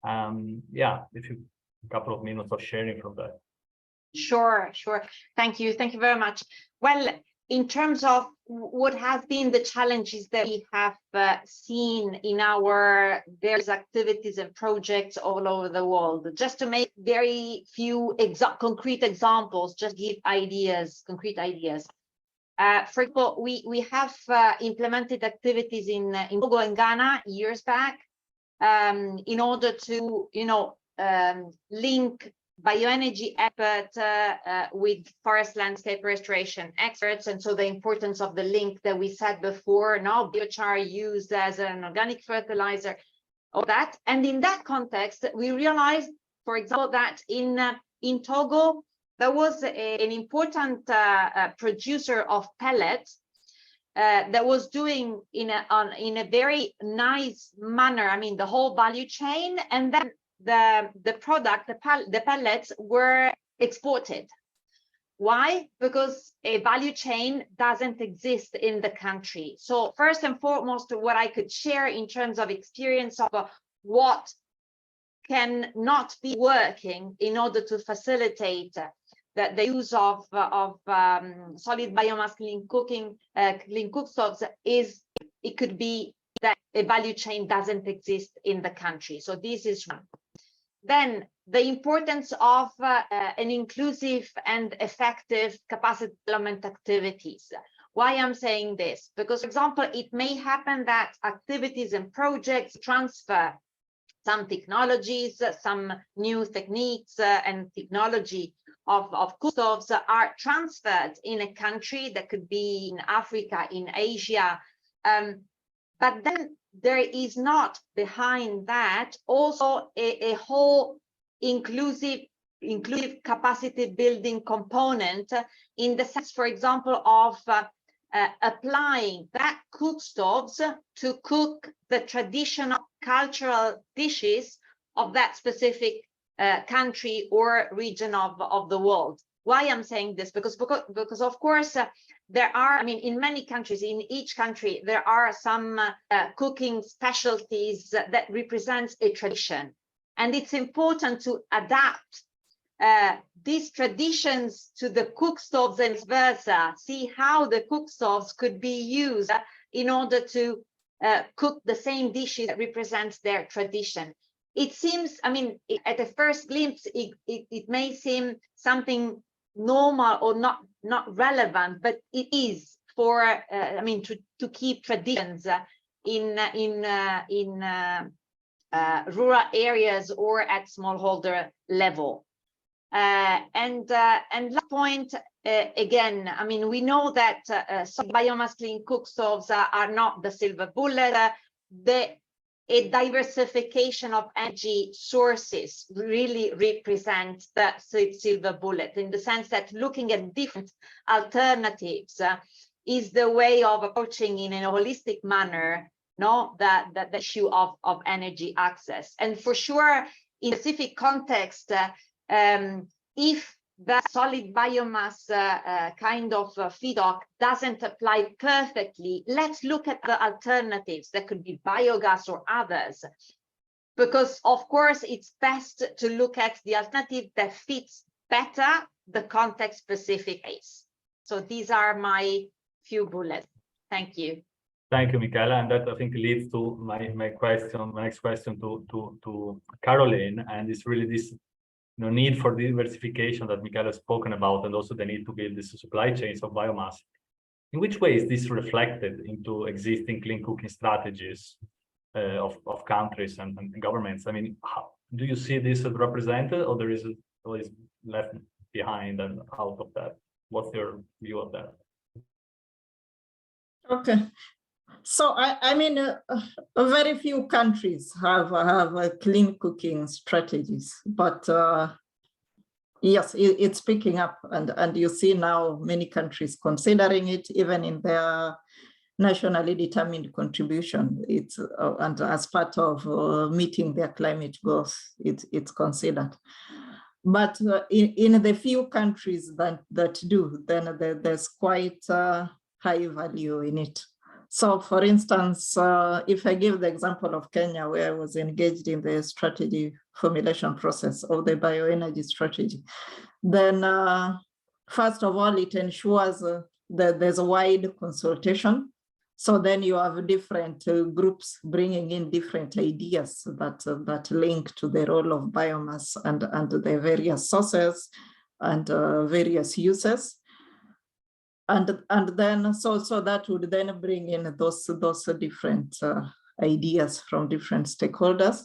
Yeah, if you a couple of minutes of sharing from that. Sure. Thank you very much. Well, in terms of what has been the challenges that we have seen in our various activities and projects all over the world, just to make very few concrete examples, just give concrete ideas. For example, we have implemented activities in Togo and Ghana years back in order to, link bioenergy effort with forest landscape restoration experts, and so the importance of the link that we said before, now biochar used as an organic fertilizer, all that. And in that context, we realized, for example, that in Togo, there was an important producer of pellets that was doing in a very nice manner, the whole value chain, and then the product, the pellets were exported. Why? Because a value chain doesn't exist in the country. So first and foremost, what I could share in terms of experience of what can not be working in order to facilitate the use of solid biomass clean cook stoves is, it could be that a value chain doesn't exist in the country. So this is one. Then the importance of an inclusive and effective capacity development activities. Why I'm saying this? Because, for example, it may happen that activities and projects transfer some technologies, some new techniques and technology of cook stoves are transferred in a country that could be in Africa, in Asia, but then there is not behind that also a whole inclusive capacity building component, in the sense, for example, of applying that cook stoves to cook the traditional cultural dishes of that specific country or region of the world. Why I'm saying this? Because of course there are, in many countries, in each country, there are some cooking specialties that represents a tradition. And it's important to adapt these traditions to the cook stoves and vice versa, see how the cook stoves could be used in order to cook the same dishes that represents their tradition. It seems, at a first glimpse, it may seem something normal or not relevant, but it is for to keep traditions in rural areas or at smallholder level. And last point, again, we know that some biomass clean cook stoves are not the silver bullet. A diversification of energy sources really represents the silver bullet, in the sense that looking at different alternatives is the way of approaching in a holistic manner the issue of energy access. And for sure, in a specific context, if the solid biomass kind of feedstock doesn't apply perfectly, let's look at the alternatives. That could be biogas or others, because of course it's best to look at the alternative that fits better the context specific case. So these are my few bullets. Thank you. Thank you, Michela, and that I think leads to my next question to Caroline, and it's really this need for diversification that Michela has spoken about, and also the need to build these supply chains of biomass. In which way is this reflected into existing clean cooking strategies of countries and governments? How, do you see this as represented, or there is always left behind and out of that? What's your view of that? Okay. So I mean, very few countries have clean cooking strategies, but yes, it's picking up, and you see now many countries considering it, even in their nationally determined contribution. It's and as part of meeting their climate goals, it's considered. But in the few countries that do, then there's quite high value in it. So for instance, if I give the example of Kenya, where I was engaged in the strategy formulation process of the bioenergy strategy, then first of all, it ensures that there's a wide consultation. So then you have different groups bringing in different ideas that link to the role of biomass and the various sources and various uses. And then so that would then bring in those different ideas from different stakeholders.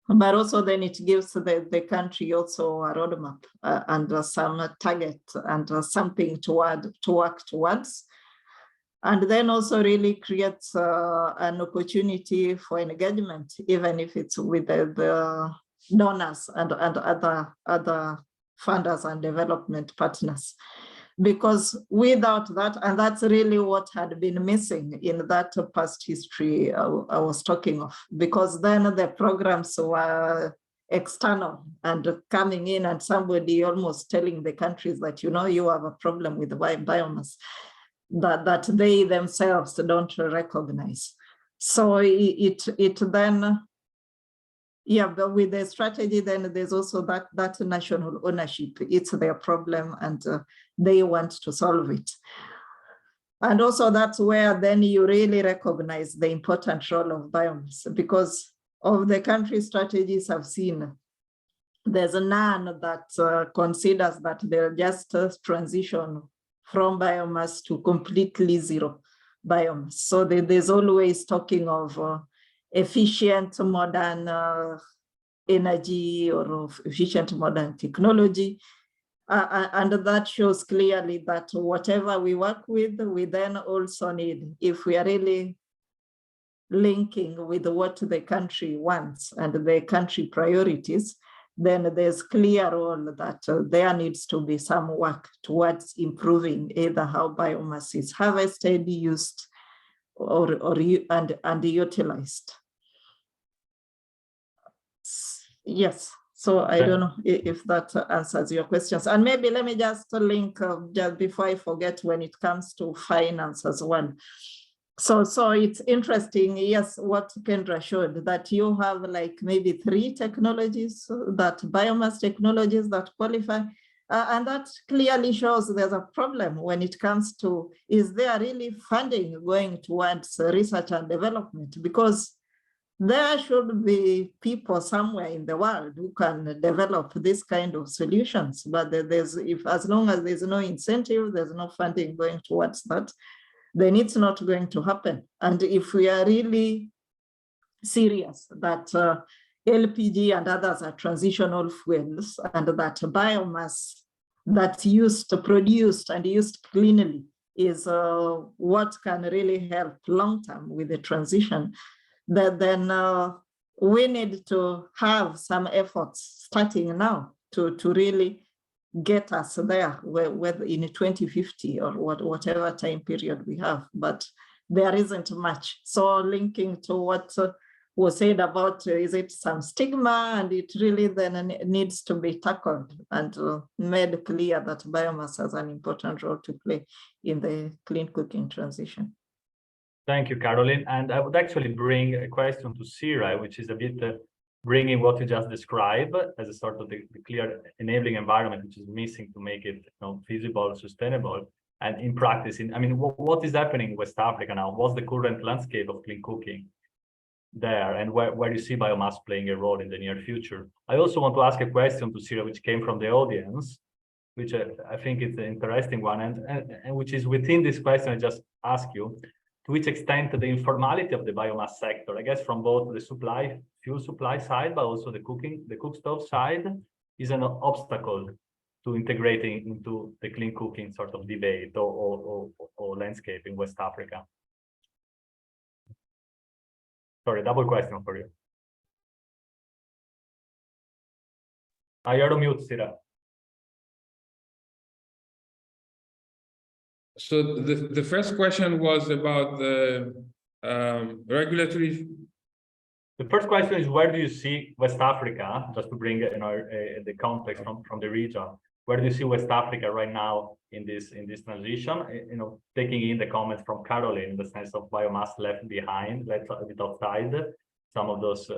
But also then it gives the country also a roadmap and some target and something to work towards. And then also really creates an opportunity for engagement, even if it's with the donors and other funders and development partners. Because without that, and that's really what had been missing in that past history I was talking of, because then the programs were external and coming in and somebody almost telling the countries that, you know, you have a problem with the biomass that they themselves don't recognize. So it then, yeah, but with the strategy, then there's also that national ownership. It's their problem and they want to solve it. And also that's where then you really recognize the important role of biomass, because of the country strategies I've seen, there's none that considers that they'll just transition from biomass to completely zero biomass. So there's always talking of efficient modern energy or efficient modern technology. And that shows clearly that whatever we work with, we then also need, if we are really linking with what the country wants and the country priorities, then there's clear role that there needs to be some work towards improving either how biomass is harvested, used, and utilized. Yes, so I don't know if that answers your questions. And maybe let me just link, just before I forget, when it comes to finance as well. So it's interesting, yes, what Kendra showed, that you have like maybe 3 technologies, that biomass technologies that qualify. And that clearly shows there's a problem when it comes to, is there really funding going towards research and development? Because there should be people somewhere in the world who can develop this kind of solutions, but as long as there's no incentive, there's no funding going towards that, then it's not going to happen. And if we are really serious that LPG and others are transitional fuels, and that biomass that's produced and used cleanly is what can really help long-term with the transition, then we need to have some efforts starting now to really get us there, whether in 2050 or whatever time period we have, but there isn't much. So linking to what was said about, is it some stigma, and it really then needs to be tackled and made clear that biomass has an important role to play in the clean cooking transition. Thank you, Caroline. And I would actually bring a question to Sira, which is a bit bringing what you just described as a sort of the clear enabling environment, which is missing to make it feasible, sustainable. And in practice, I mean, what is happening in West Africa now? What's the current landscape of clean cooking there, and where do you see biomass playing a role in the near future? I also want to ask a question to Sira, which came from the audience, which I think is an interesting one, and which is within this question I just asked you, to which extent the informality of the biomass sector, I guess from both the fuel supply side, but also the cookstove side, is an obstacle to integrating into the clean cooking sort of debate or landscape in West Africa. Sorry, double question for you. You're on mute, Sira. So the first question was about the regulatory. The first question is, where do you see West Africa, just to bring the context from the region, where do you see West Africa right now in this transition? Taking in the comments from Caroline in the sense of biomass left behind, left a bit outside some of those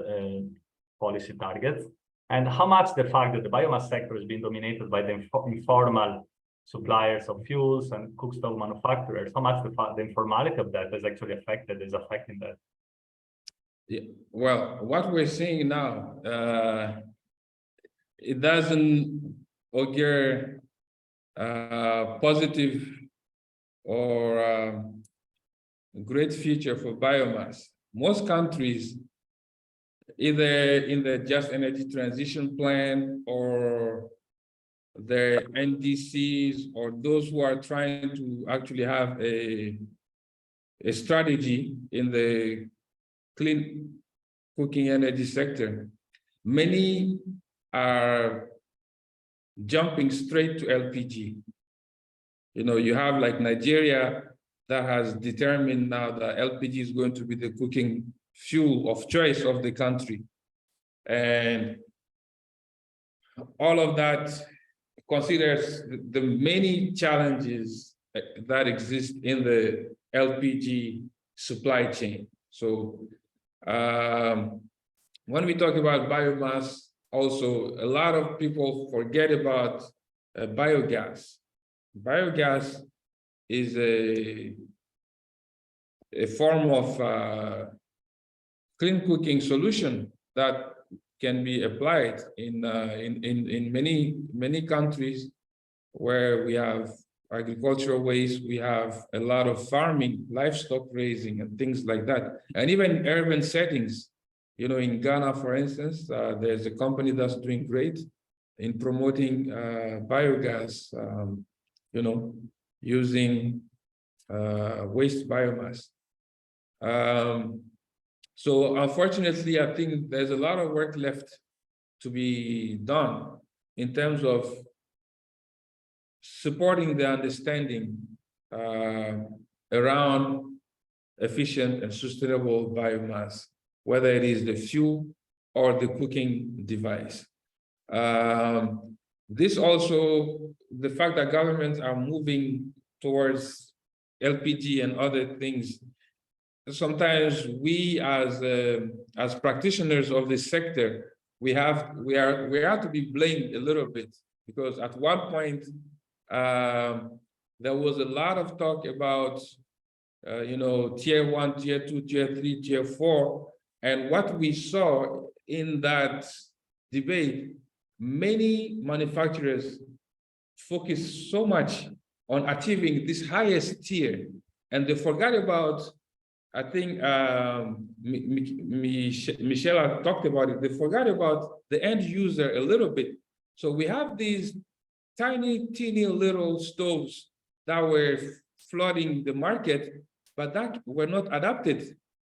policy targets, and how much the fact that the biomass sector is being dominated by the informal suppliers of fuels and cookstove manufacturers, how much the informality of that is affecting that? Yeah, well, what we're seeing now, it doesn't augur positive or great future for biomass. Most countries, either in the Just Energy Transition Plan or the NDCs, or those who are trying to actually have a strategy in the clean cooking energy sector, many are jumping straight to LPG. You have like Nigeria that has determined now that LPG is going to be the cooking fuel of choice of the country. And all of that considers the many challenges that exist in the LPG supply chain. So when we talk about biomass, also a lot of people forget about biogas. Biogas is a form of clean cooking solution that can be applied in many countries where we have agricultural waste, we have a lot of farming, livestock raising, and things like that. And even urban settings, in Ghana, for instance, there's a company that's doing great in promoting biogas, using waste biomass. So unfortunately, I think there's a lot of work left to be done in terms of supporting the understanding around efficient and sustainable biomass, whether it is the fuel or the cooking device. This also, the fact that governments are moving towards LPG and other things, sometimes we as practitioners of this sector, we are to be blamed a little bit, because at one point there was a lot of talk about tier 1, tier 2, tier 3, tier 4, and what we saw in that debate, many manufacturers focused so much on achieving this highest tier, and they forgot about, I think Michelle talked about it, they forgot about the end user a little bit. So we have these tiny, teeny little stoves that were flooding the market, but that were not adapted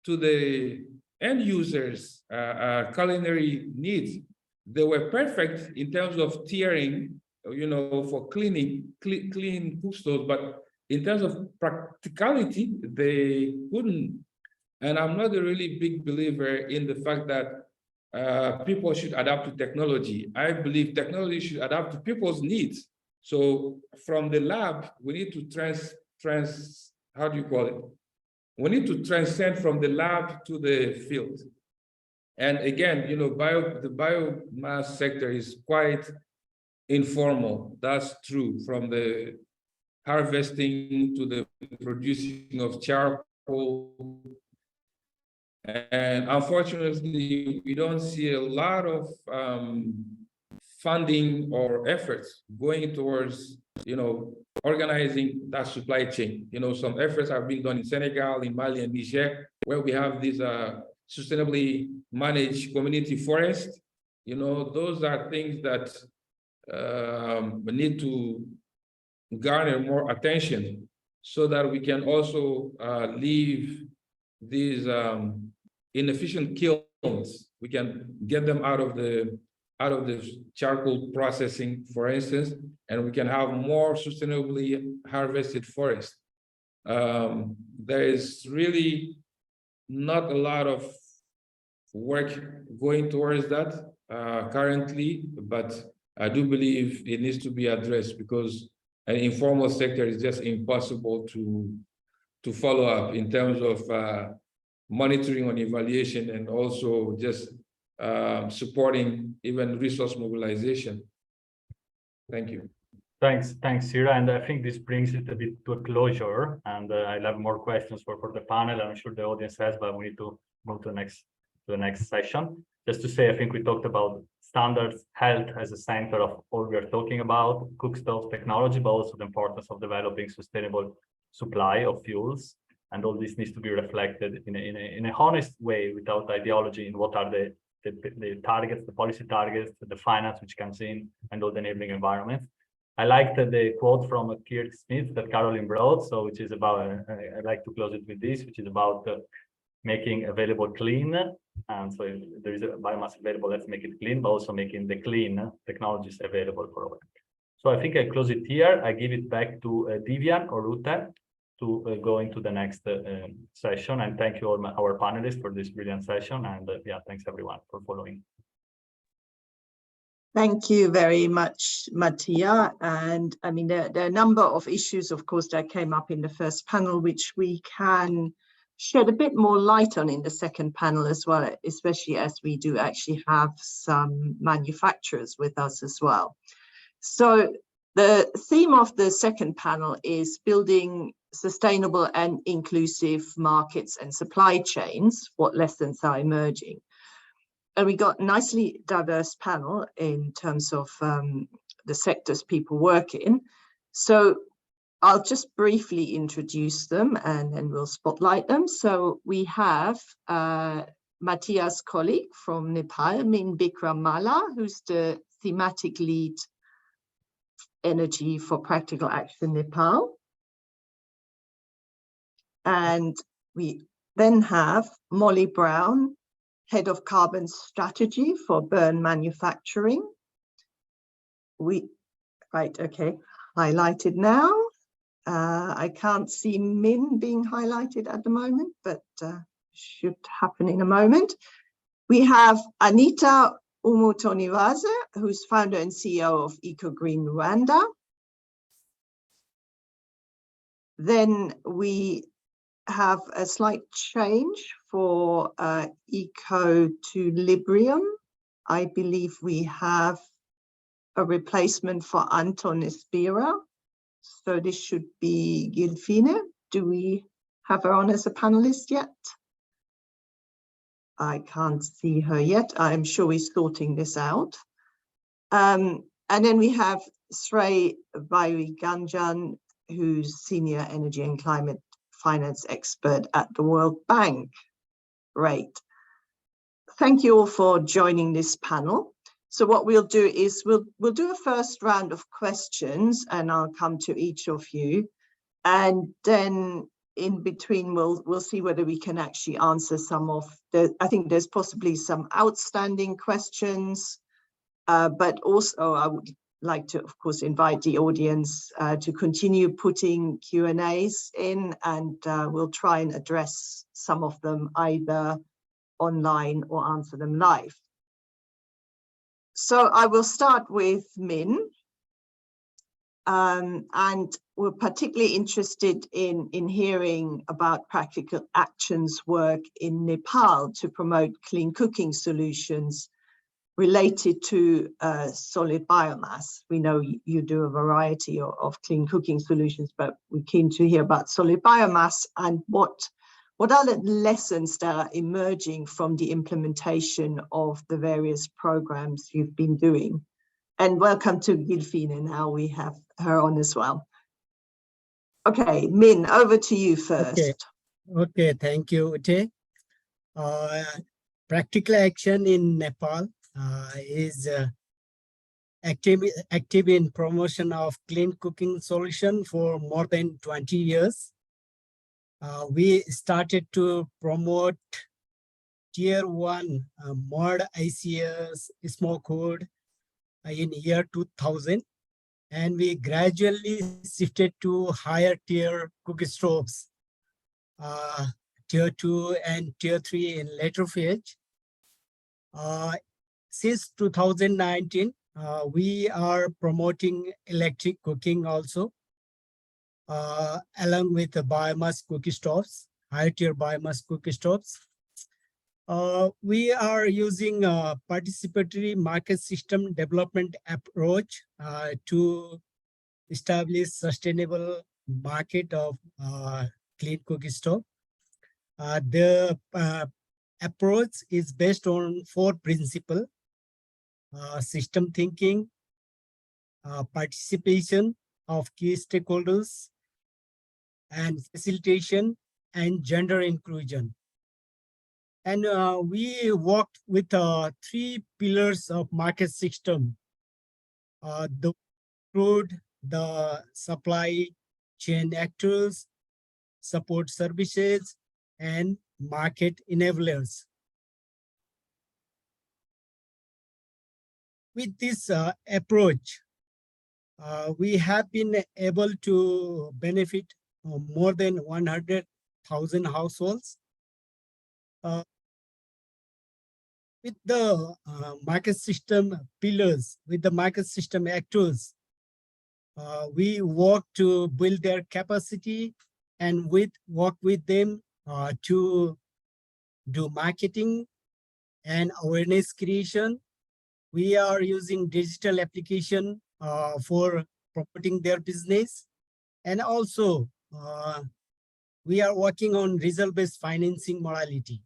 to the end users' culinary needs. They were perfect in terms of tiering, for clean cook stoves, but in terms of practicality, they couldn't. And I'm not a really big believer in the fact that people should adapt to technology. I believe technology should adapt to people's needs. So from the lab, we need to how do you call it? We need to transcend from the lab to the field. And again, the biomass sector is quite informal. That's true, from the harvesting to the producing of charcoal. And unfortunately, we don't see a lot of funding or efforts going towards, organizing that supply chain. Some efforts have been done in Senegal, in Mali, and Niger, where we have these sustainably managed community forests. Those are things that we need to garner more attention so that we can also leave these inefficient kilns. We can get them out of the charcoal processing, for instance, and we can have more sustainably harvested forest. There is really not a lot of work going towards that currently, but I do believe it needs to be addressed because an informal sector is just impossible to follow up in terms of monitoring and evaluation, and also just supporting even resource mobilization. Thank you. Thanks, Sira. And I think this brings it a bit to a closure. And I'll have more questions for the panel. I'm sure the audience has, but we need to move to the next session. Just to say, I think we talked about standards, health as a center of all we are talking about, cookstove technology, but also the importance of developing sustainable supply of fuels. And all this needs to be reflected in an honest way, without ideology, in what are the targets, the policy targets, the finance which comes in, and all the enabling environments. I liked the quote from Kirk Smith that Caroline brought, so which is about, I like to close it with this, which is about making available clean. And so if there is a biomass available, let's make it clean, but also making the clean technologies available for all. So I think I close it here. I give it back to Divian or Ute to go into the next session. And thank you all our panelists for this brilliant session. And yeah, thanks everyone for following. Thank you very much, Mattia. And I mean, there are a number of issues, of course, that came up in the first panel, which we can shed a bit more light on in the second panel as well, especially as we do actually have some manufacturers with us as well. So the theme of the second panel is building sustainable and inclusive markets and supply chains, what lessons are emerging. And we got a nicely diverse panel in terms of the sectors people work in. So I'll just briefly introduce them and then we'll spotlight them. So we have Mattia's colleague from Nepal, Min Bikram Mala, who's the thematic lead Energy for Practical Action Nepal. And we then have Molly Brown, Head of Carbon Strategy for Burn Manufacturing. Highlighted now. I can't see Min being highlighted at the moment, but should happen in a moment. We have Anita Umutoniwaze, who's founder and CEO of Eco Green Rwanda. Then we have a slight change for Eco to Librium. I believe we have a replacement for Anton Espira. So this should be Gilfine. Do we have her on as a panelist yet? I can't see her yet. I'm sure we're sorting this out. And then we have Srey Vairiganjan, who's Senior Energy and Climate Finance Expert at the World Bank. Great. Thank you all for joining this panel. So what we'll do is we'll do a first round of questions and I'll come to each of you. And then in between, we'll see whether we can actually answer some of I think there's possibly some outstanding questions, but also I would like to, of course, invite the audience to continue putting Q&As in, and we'll try and address some of them either online or answer them live. So I will start with Min, and we're particularly interested in hearing about Practical Action's work in Nepal to promote clean cooking solutions related to solid biomass. We know you do a variety of clean cooking solutions, but we're keen to hear about solid biomass and what are the lessons that are emerging from the implementation of the various programs you've been doing. And welcome to Gilfine. Now we have her on as well. Okay, Min, over to you first. Okay, thank you, Ute. Practical Action in Nepal is active in promotion of clean cooking solution for more than 20 years. We started to promote tier 1 mod ICS smoke hood in year 2000, and we gradually shifted to higher tier cook stoves, tier 2 and tier 3 in later phase. Since 2019, we are promoting electric cooking also, along with the biomass cooking stoves, higher tier biomass cooking stoves. We are using a participatory market system development approach to establish sustainable market of clean cooking stove. The approach is based on 4 principles: system thinking, participation of key stakeholders, and facilitation and gender inclusion. And we worked with 3 pillars of market system: the crude, the supply chain actors, support services, and market enablers. With this approach, we have been able to benefit more than 100,000 households. With the market system pillars, with the market system actors, we work to build their capacity and work with them to do marketing and awareness creation. We are using digital application for promoting their business. And also, we are working on result-based financing modality,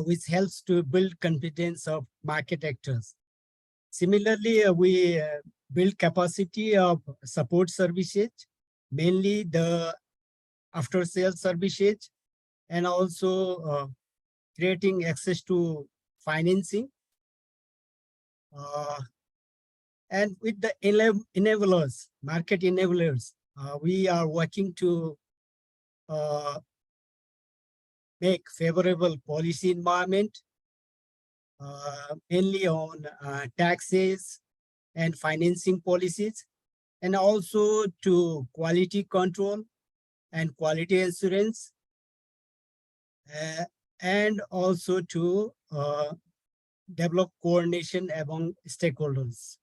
which helps to build competence of market actors. Similarly, we build capacity of support services, mainly the after-sales services, and also creating access to financing. And with the enablers, market enablers, we are working to make favorable policy environment, mainly on taxes and financing policies, and also to quality control and quality assurance, and also to develop coordination among stakeholders.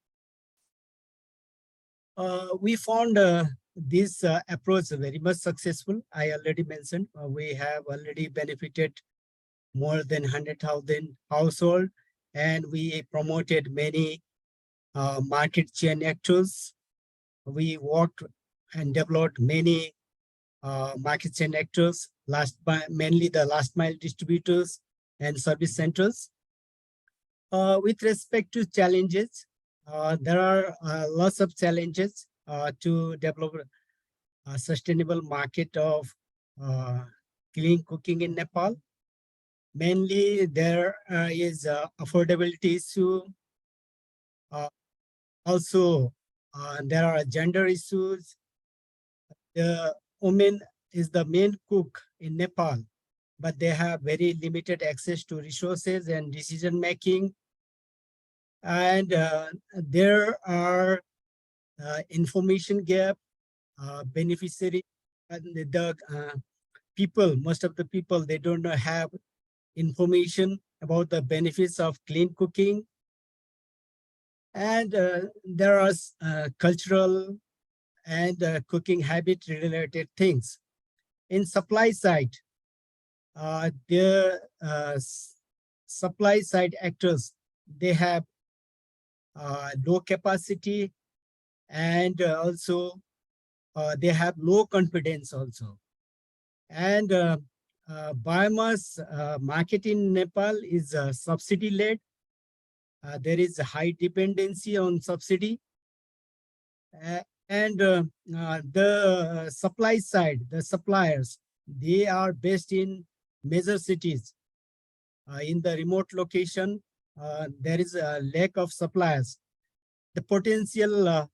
We found this approach very much successful. I already mentioned we have already benefited more than 100,000 households, and we promoted many market chain actors. We worked and developed many market chain actors, mainly the last mile distributors and service centers. With respect to challenges, there are lots of challenges to develop a sustainable market of clean cooking in Nepal. Mainly, there is affordability issue. Also, there are gender issues. The woman is the main cook in Nepal, but they have very limited access to resources and decision making. And there are information gap, beneficiary, and the people, most of the people, they don't have information about the benefits of clean cooking. And there are cultural and cooking habit related things. In supply side, the supply side actors, they have low capacity, and also they have low confidence also. And biomass market in Nepal is subsidy led. There is a high dependency on subsidy. And the supply side, the suppliers, they are based in major cities. In the remote location, there is a lack of suppliers. The potential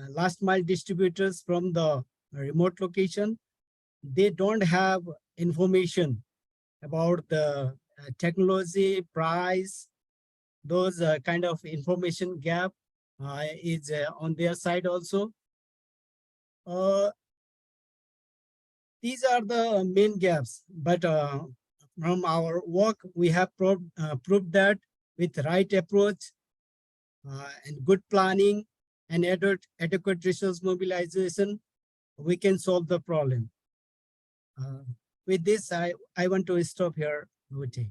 last mile distributors from the remote location, they don't have information about the technology, price, those kind of information gap is on their side also. These are the main gaps, but from our work, we have proved that with right approach and good planning and adequate resource mobilization, we can solve the problem. With this, I want to stop here, Uti.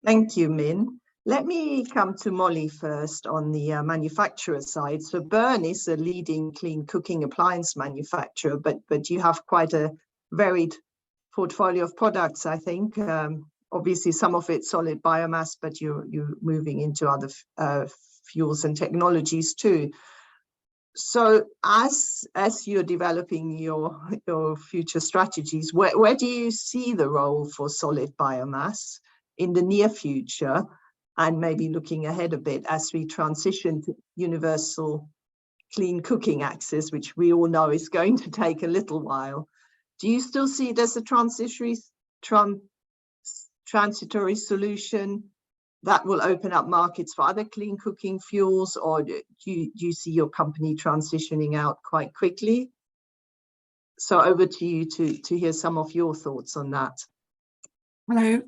Thank you, Min. Let me come to Molly first on the manufacturer side. So Burn is a leading clean cooking appliance manufacturer, but you have quite a varied portfolio of products, I think. Obviously, some of it solid biomass, but you're moving into other fuels and technologies too. So as you're developing your future strategies, where do you see the role for solid biomass in the near future, and maybe looking ahead a bit as we transition to universal clean cooking access, which we all know is going to take a little while? Do you still see it as a transitory solution that will open up markets for other clean cooking fuels, or do you see your company transitioning out quite quickly? So over to you to hear some of your thoughts on that. Hello,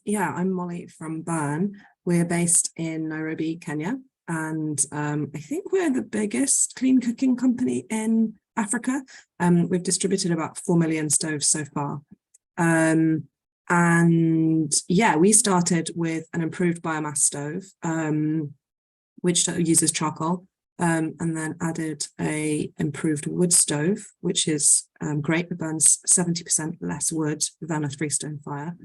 yeah, I'm Molly from Burn. We're based in Nairobi, Kenya, and I think we're the biggest clean cooking company in Africa. We've distributed about 4 million stoves so far. And yeah, we started with an improved biomass stove, which uses charcoal, and then added a improved wood stove, which is great. It burns 70% less wood than a three-stone fire.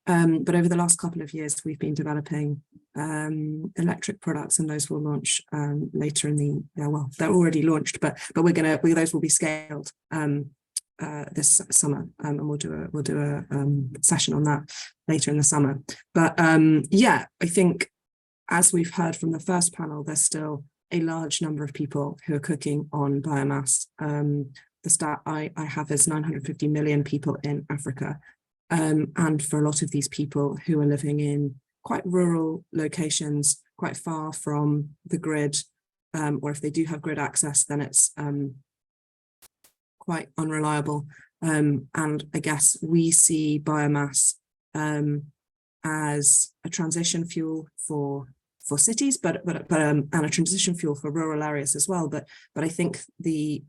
But over the last couple of years, we've been developing electric products, and those will launch later in the, well, they're already launched, but those will be scaled this summer, and we'll do a session on that later in the summer. But yeah, I think as we've heard from the first panel, there's still a large number of people who are cooking on biomass. The stat I have is 950 million people in Africa, and for a lot of these people who are living in quite rural locations, quite far from the grid, or if they do have grid access, then it's quite unreliable. And I guess we see biomass as a transition fuel for cities, but and a transition fuel for rural areas as well. But I think the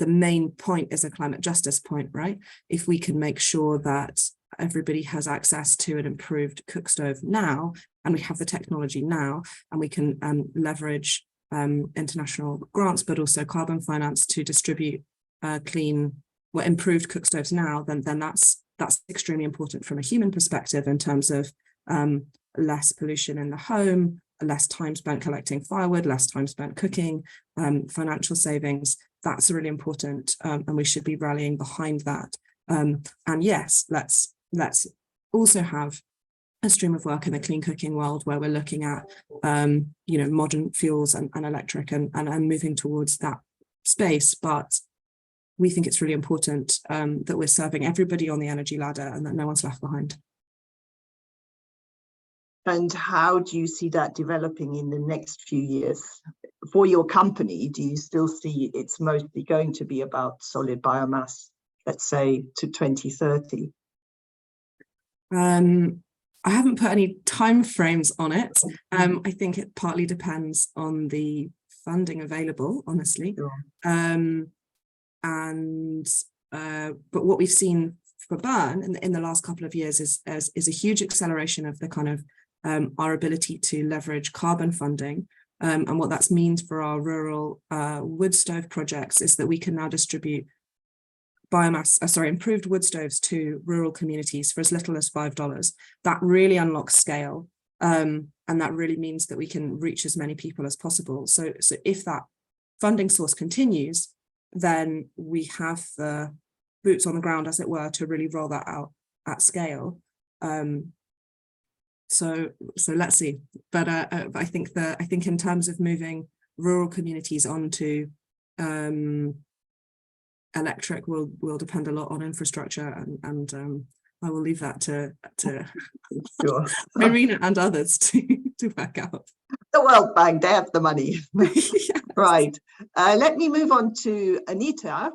main point is a climate justice point, right? If we can make sure that everybody has access to an improved cook stove now, and we have the technology now, and we can leverage international grants, but also carbon finance to distribute improved cook stoves now, then that's extremely important from a human perspective in terms of less pollution in the home, less time spent collecting firewood, less time spent cooking, financial savings. That's really important, and we should be rallying behind that. And yes, let's also have a stream of work in the clean cooking world where we're looking at modern fuels and electric and moving towards that space. But we think it's really important that we're serving everybody on the energy ladder and that no one's left behind. And how do you see that developing in the next few years? For your company, do you still see it's mostly going to be about solid biomass, let's say to 2030? I haven't put any time frames on it. I think it partly depends on the funding available, honestly. Sure. But what we've seen for Burn in the last couple of years is a huge acceleration of the kind of our ability to leverage carbon funding. And what that means for our rural wood stove projects is that we can now distribute improved wood stoves to rural communities for as little as $5. That really unlocks scale. And that really means that we can reach as many people as possible. So if that funding source continues, then we have the boots on the ground, as it were, to really roll that out at scale. So let's see. But I think in terms of moving rural communities onto electric will depend a lot on infrastructure and I will leave that to Sure. IRENA and others to work out. The World Bank, they have the money. Yes. Right. Let me move on to Anita,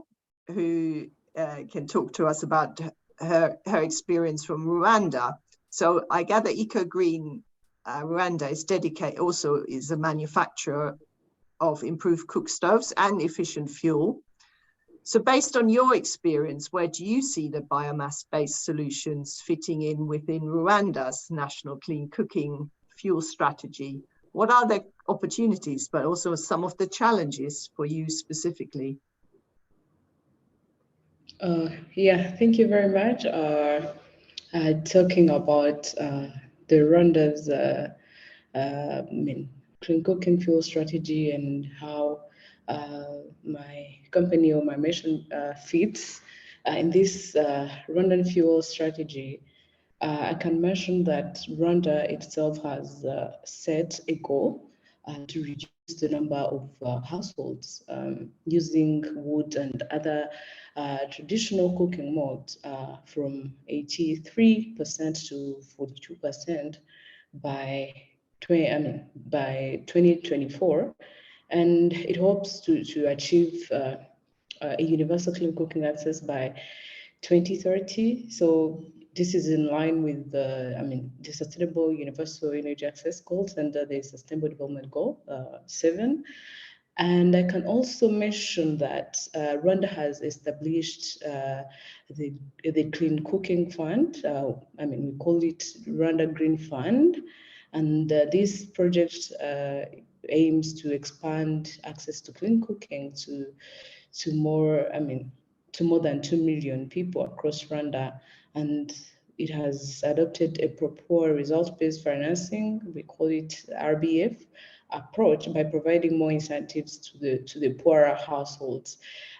who can talk to us about her experience from Rwanda. So I gather EcoGreen Rwanda is dedicated, also is a manufacturer of improved cook stoves and efficient fuel. So based on your experience, where do you see the biomass-based solutions fitting in within Rwanda's national clean cooking fuel strategy? What are the opportunities, but also some of the challenges for you specifically? Yeah, thank you very much. Talking about the Rwanda's clean cooking fuel strategy and how my company or my mission fits in this Rwandan fuel strategy. I can mention that Rwanda itself has set a goal to reduce the number of households using wood and other traditional cooking modes from 83% to 42% by 2024, and it hopes to achieve a universal clean cooking access by 2030. So this is in line with the Sustainable Universal Energy Access Goals and the Sustainable Development Goal 7. And I can also mention that Rwanda has established the Clean Cooking Fund. We call it Rwanda Green Fund. And this project aims to expand access to clean cooking to more than 2 million people across Rwanda. And it has adopted a proper result-based financing, we call it RBF, approach by providing more incentives to the poorer households.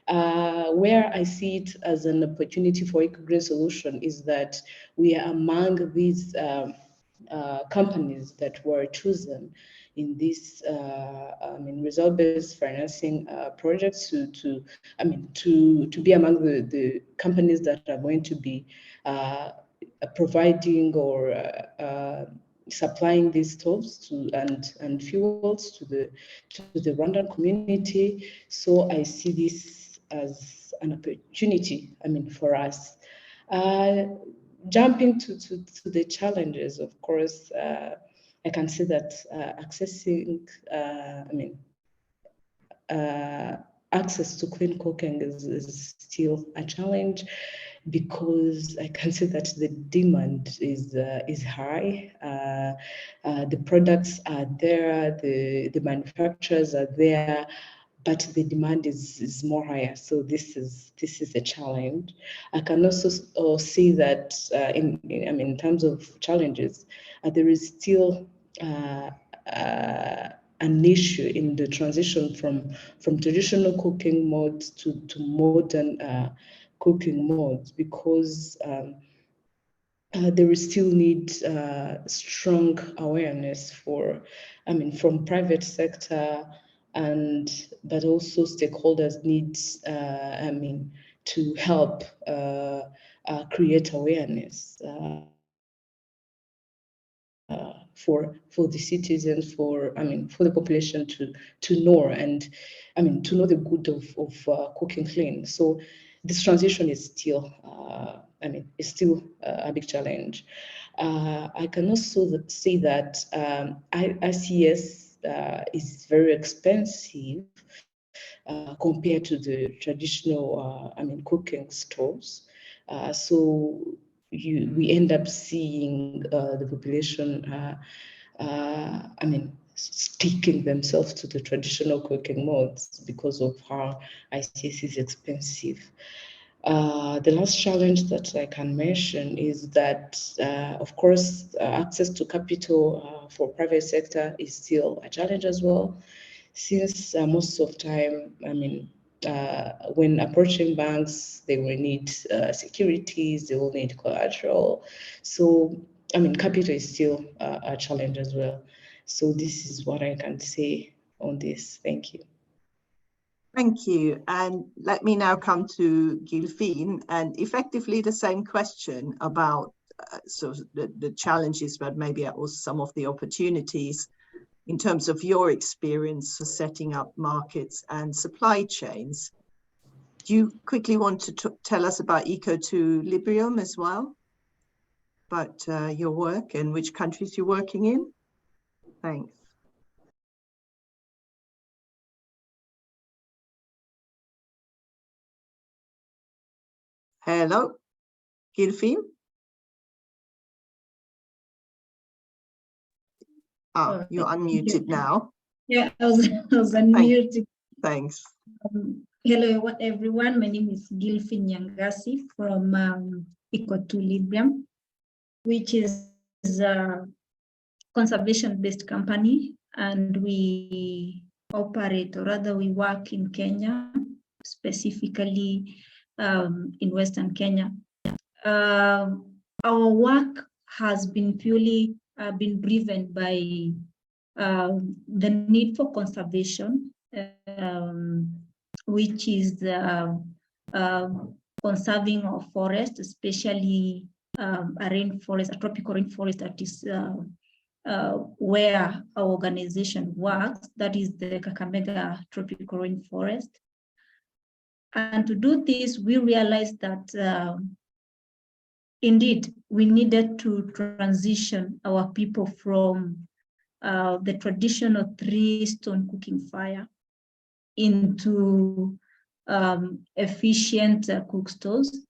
Where I see it as an opportunity for EcoGreen solution is that we are among these companies that were chosen in this result-based financing projects to be among the companies that are going to be providing or supplying these stoves and fuels to the Rwandan community. So I see this as an opportunity, for us. Jumping to the challenges, of course, I can see that accessing, access to clean cooking is still a challenge, because I can see that the demand is high. The products are there, the manufacturers are there, but the demand is more higher. So this is a challenge. I can also see that in terms of challenges, there is still an issue in the transition from traditional cooking modes to modern cooking modes, because there is still need strong awareness from private sector, but also stakeholders need to help create awareness for the citizens, for the population to know, and to know the good of cooking clean. So this transition is still a big challenge. I can also see that ICS is very expensive compared to the traditional cooking stoves. So we end up seeing the population sticking themselves to the traditional cooking modes because of how ICS is expensive. The last challenge that I can mention is that, of course, access to capital for private sector is still a challenge as well, since most of time, when approaching banks, they will need securities, they will need collateral. So, capital is still a challenge as well. So this is what I can say on this. Thank you. Thank you. And let me now come to Gilfine, and effectively the same question about the challenges, but maybe also some of the opportunities in terms of your experience for setting up markets and supply chains. Do you quickly want to tell us about Eco2Librium as well? About your work and which countries you're working in? Thanks. Hello, Gilfine? Ah, you're unmuted now. Yeah, I was unmuted. Thanks. Hello, everyone. My name is Gilfine Nyangasi from Eco2Librium, which is a conservation-based company, and we operate, or rather we work in Kenya, specifically in Western Kenya. Our work has been purely been driven by the need for conservation, which is conserving of forest, especially a rainforest, a tropical rainforest that is where our organization works, that is the Kakamega tropical rainforest. And to do this, we realized that indeed we needed to transition our people from the traditional 3-stone cooking fire into efficient cook stoves.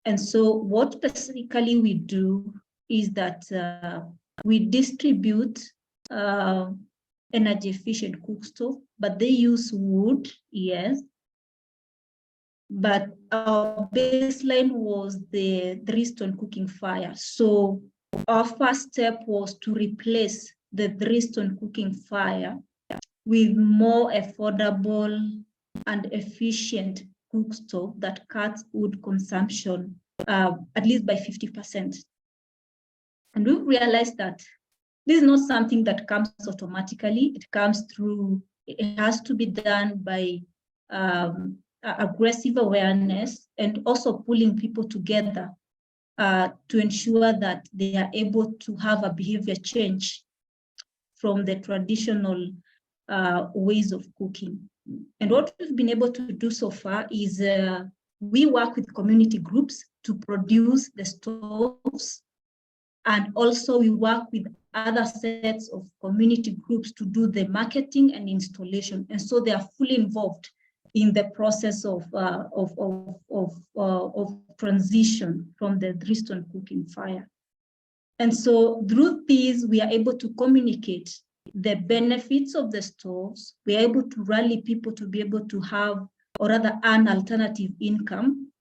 And so what basically we do is that we distribute energy efficient cook stove, but they use wood, yes. But our baseline was the 3-stone cooking fire. So our first step was to replace the 3-stone cooking fire with more affordable and efficient cook stove that cuts wood consumption at least by 50%. And we realized that this is not something that comes automatically. It comes through, it has to be done by aggressive awareness and also pulling people together to ensure that they are able to have a behavior change from the traditional ways of cooking. And what we've been able to do so far is we work with community groups to produce the stoves, and also we work with other sets of community groups to do the marketing and installation. And so they are fully involved in the process of transition from the 3-stone cooking fire. And so through these, we are able to communicate the benefits of the stoves. We are able to rally people to be able to have, or rather earn alternative income,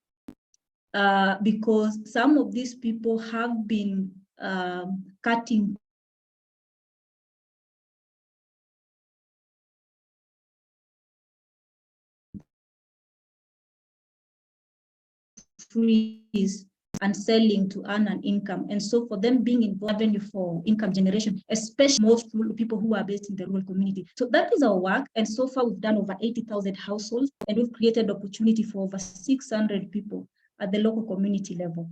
because some of these people have been cutting trees and selling to earn an income. And so for them being involved for income generation, especially most people who are based in the rural community. So that is our work. And so far we've done over 80,000 households, and we've created opportunity for over 600 people at the local community level.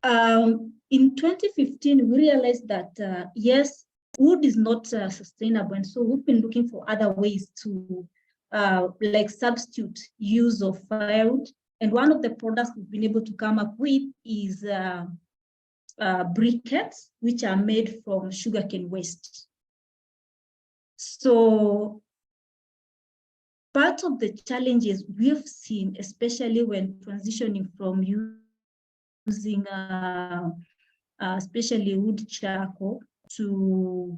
In 2015, we realized that, yes, wood is not sustainable. And so we've been looking for other ways to like substitute use of firewood. And one of the products we've been able to come up with is briquettes, which are made from sugarcane waste. So part of the challenges we've seen, especially when transitioning from using especially wood charcoal to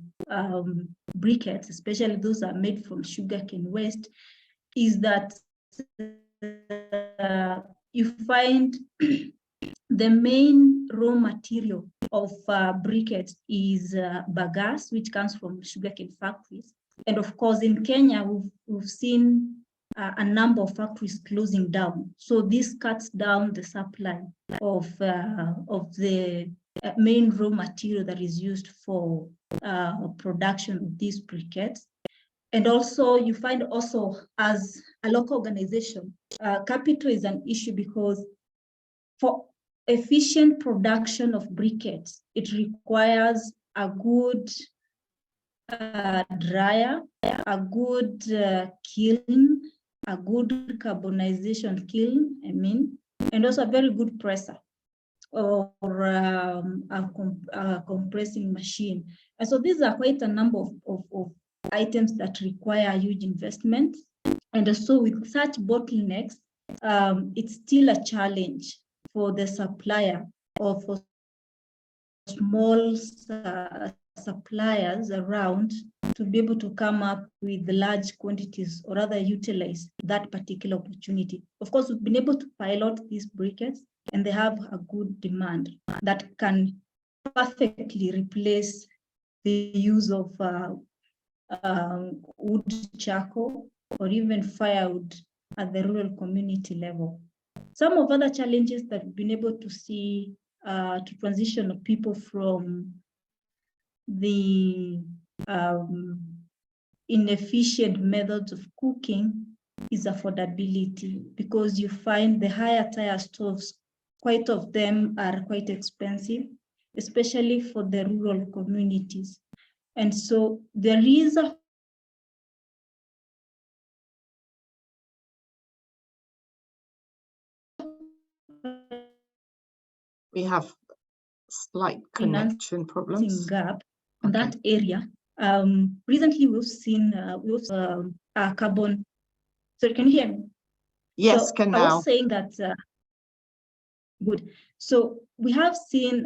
briquettes, especially those are made from sugarcane waste, is that you find the main raw material of briquettes is bagasse, which comes from sugarcane factories. And of course, in Kenya, we've seen a number of factories closing down. So this cuts down the supply of the main raw material that is used for production of these briquettes. And also you find also as a local organization, capital is an issue because for efficient production of briquettes, it requires a good dryer, a good kiln, a good carbonization kiln, and also a very good presser or a compressing machine. And so these are quite a number of items that require huge investment. And so with such bottlenecks, it's still a challenge for the supplier or for small suppliers around to be able to come up with large quantities or rather utilize that particular opportunity. Of course, we've been able to pilot these briquettes and they have a good demand that can perfectly replace the use of wood charcoal or even firewood at the rural community level. Some of other challenges that we've been able to see to transition people from the inefficient methods of cooking is affordability, because you find the higher tier stoves, quite of them are quite expensive, especially for the rural communities. And so there is a We have slight connection problems. gap in that area. Recently, we've seen carbon. So can you hear me? Yes, so can I now. was saying that. Good. So we have seen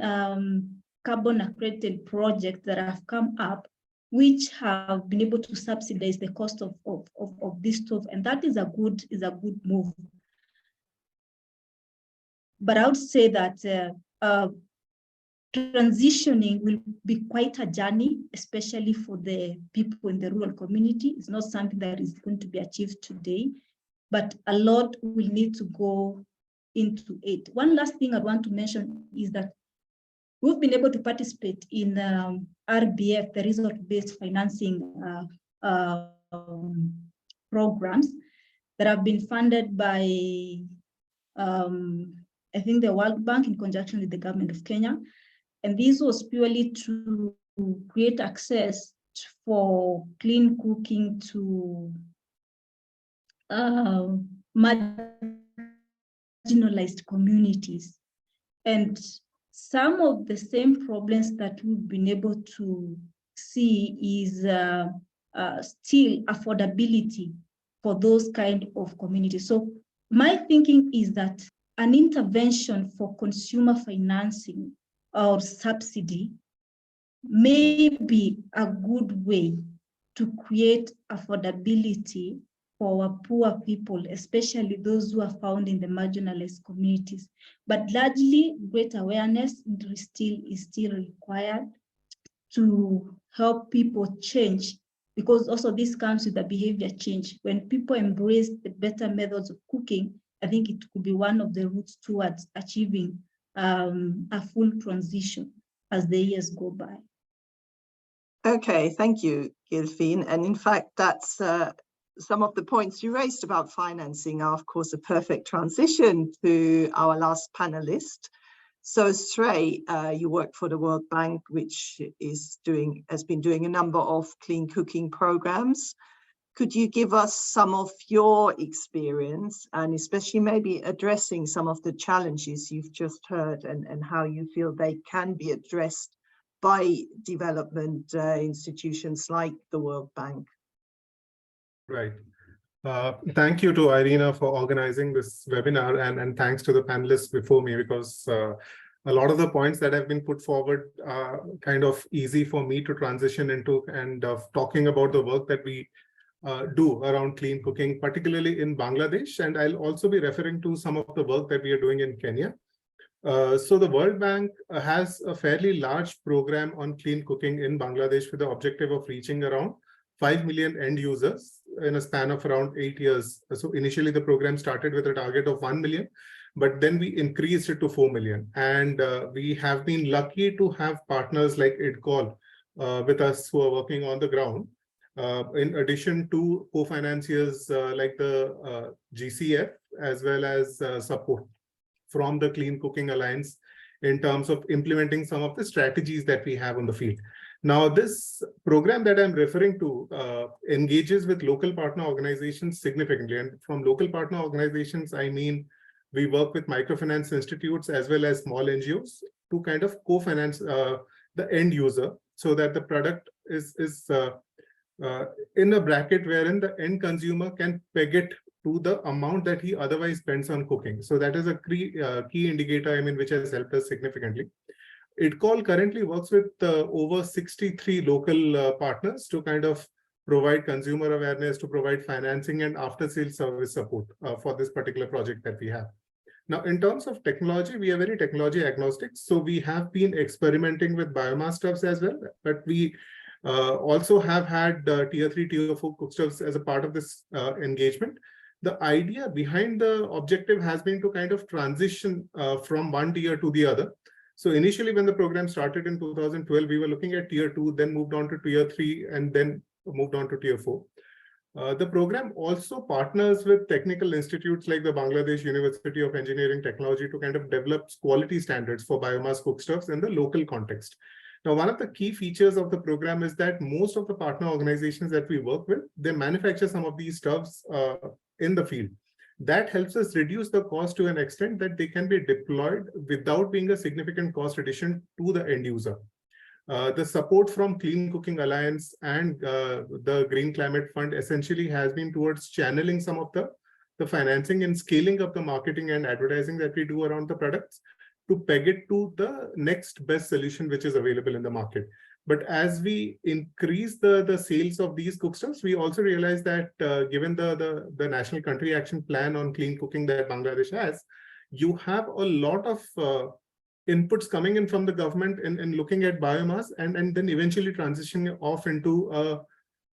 carbon accredited projects that have come up, which have been able to subsidize the cost of this stove, and that is a good move. But I would say that transitioning will be quite a journey, especially for the people in the rural community. It's not something that is going to be achieved today, but a lot will need to go into it. One last thing I want to mention is that we've been able to participate in RBF, the result-based financing programs that have been funded by, I think, the World Bank in conjunction with the government of Kenya. And this was purely to create access for clean cooking to marginalized communities. And some of the same problems that we've been able to see is still affordability for those kind of communities. So my thinking is that an intervention for consumer financing or subsidy may be a good way to create affordability for our poor people, especially those who are found in the marginalized communities. But largely, great awareness is still required to help people change, because also this comes with a behavior change. When people embrace the better methods of cooking, I think it could be one of the routes towards achieving a full transition as the years go by. Okay, thank you, Gilfine. And in fact, that's some of the points you raised about financing are, of course, a perfect transition to our last panelist. So Shrey, you work for the World Bank, which has been doing a number of clean cooking programs. Could you give us some of your experience, and especially maybe addressing some of the challenges you've just heard, and how you feel they can be addressed by development institutions like the World Bank? Right. Thank you to IRENA for organizing this webinar, and thanks to the panelists before me, because a lot of the points that have been put forward are kind of easy for me to transition into, and talking about the work that we do around clean cooking, particularly in Bangladesh. And I'll also be referring to some of the work that we are doing in Kenya. So the World Bank has a fairly large program on clean cooking in Bangladesh with the objective of reaching around 5 million end users in a span of around 8 years. So initially the program started with a target of 1 million, but then we increased it to 4 million. And we have been lucky to have partners like IDCOL with us who are working on the ground. in addition to co-financiers like the GCF, as well as support from the Clean Cooking Alliance in terms of implementing some of the strategies that we have on the field. Now, this program that I'm referring to engages with local partner organizations significantly. And from local partner organizations, I mean, we work with microfinance institutes as well as small NGOs to kind of co-finance the end user, so that the product is in a bracket wherein the end consumer can peg it to the amount that he otherwise spends on cooking. So that is a key indicator, I mean, which has helped us significantly. IDCOL currently works with over 63 local partners to kind of provide consumer awareness, to provide financing and after-sales service support for this particular project that we have. Now, in terms of technology, we are very technology agnostic. So we have been experimenting with biomass stoves as well, but we also have had tier 3, tier 4 cookstoves as a part of this engagement. The idea behind the objective has been to kind of transition from one tier to the other. So initially, when the program started in 2012, we were looking at tier 2, then moved on to tier 3, and then moved on to tier 4. The program also partners with technical institutes like the Bangladesh University of Engineering Technology to kind of develop quality standards for biomass cookstoves in the local context. Now, one of the key features of the program is that most of the partner organizations that we work with, they manufacture some of these stoves in the field. That helps us reduce the cost to an extent that they can be deployed without being a significant cost addition to the end user. The support from Clean Cooking Alliance and the Green Climate Fund essentially has been towards channeling some of the financing and scaling up the marketing and advertising that we do around the products to peg it to the next best solution which is available in the market. But as we increase the sales of these cookstoves, we also realize that given the National Country Action Plan on Clean Cooking that Bangladesh has, you have a lot of inputs coming in from the government in looking at biomass and then eventually transitioning off into a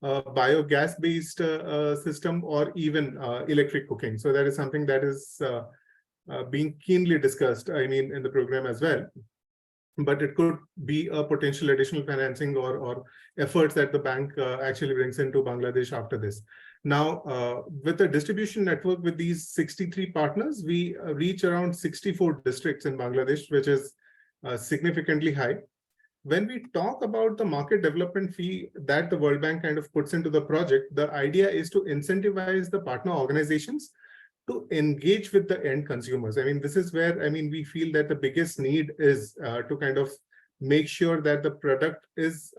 biogas-based system or even electric cooking. So that is something that is being keenly discussed, I mean, in the program as well. But it could be a potential additional financing or efforts that the bank actually brings into Bangladesh after this. Now, with the distribution network with these 63 partners, we reach around 64 districts in Bangladesh, which is significantly high. When we talk about the market development fee that the World Bank kind of puts into the project, the idea is to incentivize the partner organizations to engage with the end consumers. I mean, this is where, I mean, we feel that the biggest need is to kind of make sure that the product is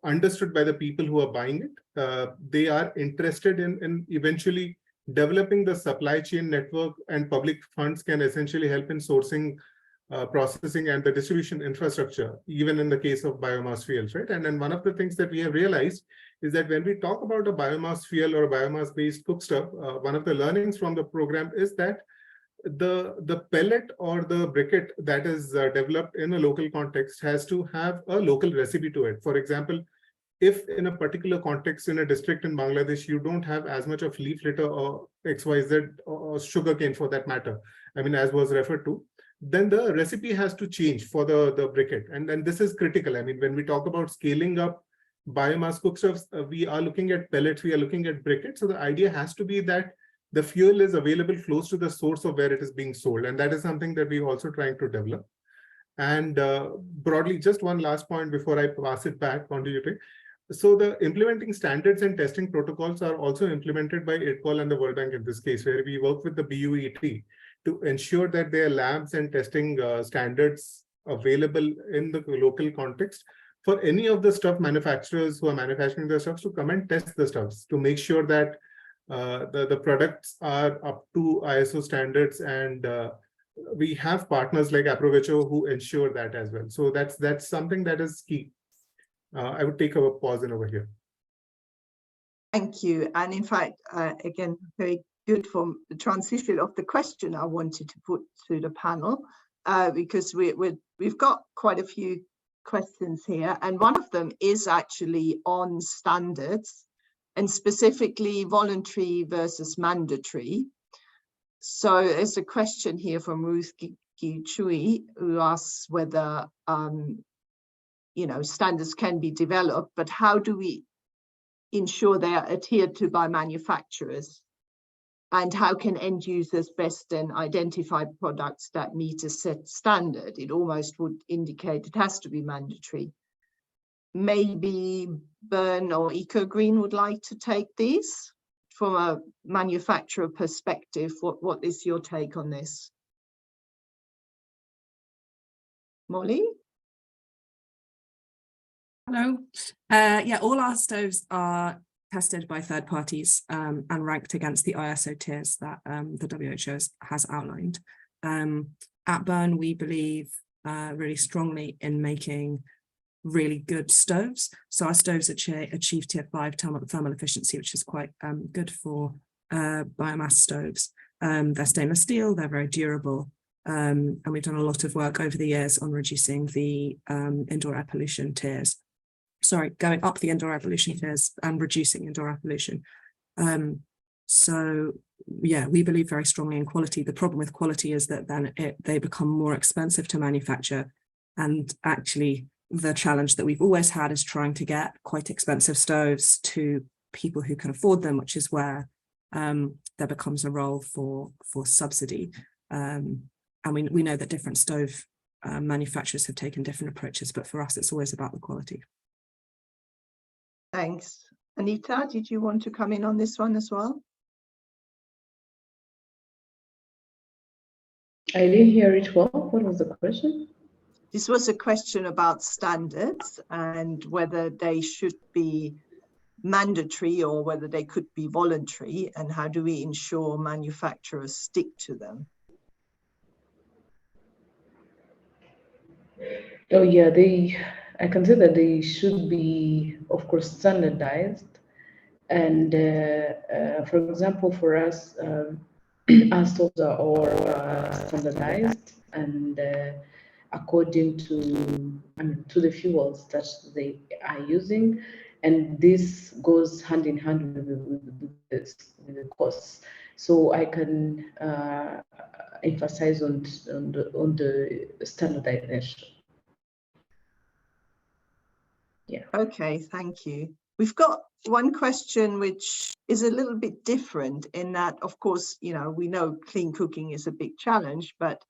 understood by the people who are buying it. They are interested in eventually developing the supply chain network, and public funds can essentially help in sourcing, processing and the distribution infrastructure, even in the case of biomass fuels, right? And then one of the things that we have realized is that when we talk about a biomass fuel or a biomass-based cookstove, one of the learnings from the program is that the pellet or the briquette that is developed in a local context has to have a local recipe to it. For example, if in a particular context in a district in Bangladesh, you don't have as much of leaf litter or XYZ or sugarcane for that matter, I mean, as was referred to, then the recipe has to change for the briquette. And this is critical. I mean, when we talk about scaling up biomass cookstoves, we are looking at pellets, we are looking at briquettes. So the idea has to be that the fuel is available close to the source of where it is being sold. And that is something that we're also trying to develop. And broadly, just one last point before I pass it back on to you. So the implementing standards and testing protocols are also implemented by IDCOL and the World Bank in this case, where we work with the BUET to ensure that there are labs and testing standards available in the local context for any of the stuff manufacturers who are manufacturing the stuffs to come and test the stuffs to make sure that the products are up to ISO standards. And we have partners like Aprovecho who ensure that as well. So that's something that is key. I would take a pause in over here. Thank you. And in fact, again, very good for the transition of the question I wanted to put to the panel, because we've got quite a few questions here, and one of them is actually on standards and specifically voluntary versus mandatory. So there's a question here from Ruth Chui who asks whether standards can be developed, but how do we ensure they are adhered to by manufacturers? And how can end users best then identify products that meet a set standard? It almost would indicate it has to be mandatory. Maybe Bern or EcoGreen would like to take these from a manufacturer perspective. What is your take on this? Molly? Hello. Yeah, all our stoves are tested by third parties and ranked against the ISO tiers that the WHO has outlined. At Bern, we believe really strongly in making really good stoves. So our stoves achieve tier 5 thermal efficiency, which is quite good for biomass stoves. They're stainless steel, they're very durable. And we've done a lot of work over the years on reducing the indoor air pollution tiers. Sorry, going up the indoor air pollution tiers and reducing indoor air pollution. So yeah, we believe very strongly in quality. The problem with quality is that then they become more expensive to manufacture. And actually the challenge that we've always had is trying to get quite expensive stoves to people who can afford them, which is where there becomes a role for subsidy. And we know that different stove manufacturers have taken different approaches, but for us, it's always about the quality. Thanks. Anita, did you want to come in on this one as well? I didn't hear it well. What was the question? This was a question about standards and whether they should be mandatory or whether they could be voluntary, and how do we ensure manufacturers stick to them? Oh yeah, I can say that they should be, of course, standardized. And for example, for us, our stoves are all standardized and according to the fuels that they are using, and this goes hand in hand with the costs. So I can emphasize on the standardization. Yeah. Okay, thank you. We've got one question which is a little bit different in that, of course, we know clean cooking is a big challenge, but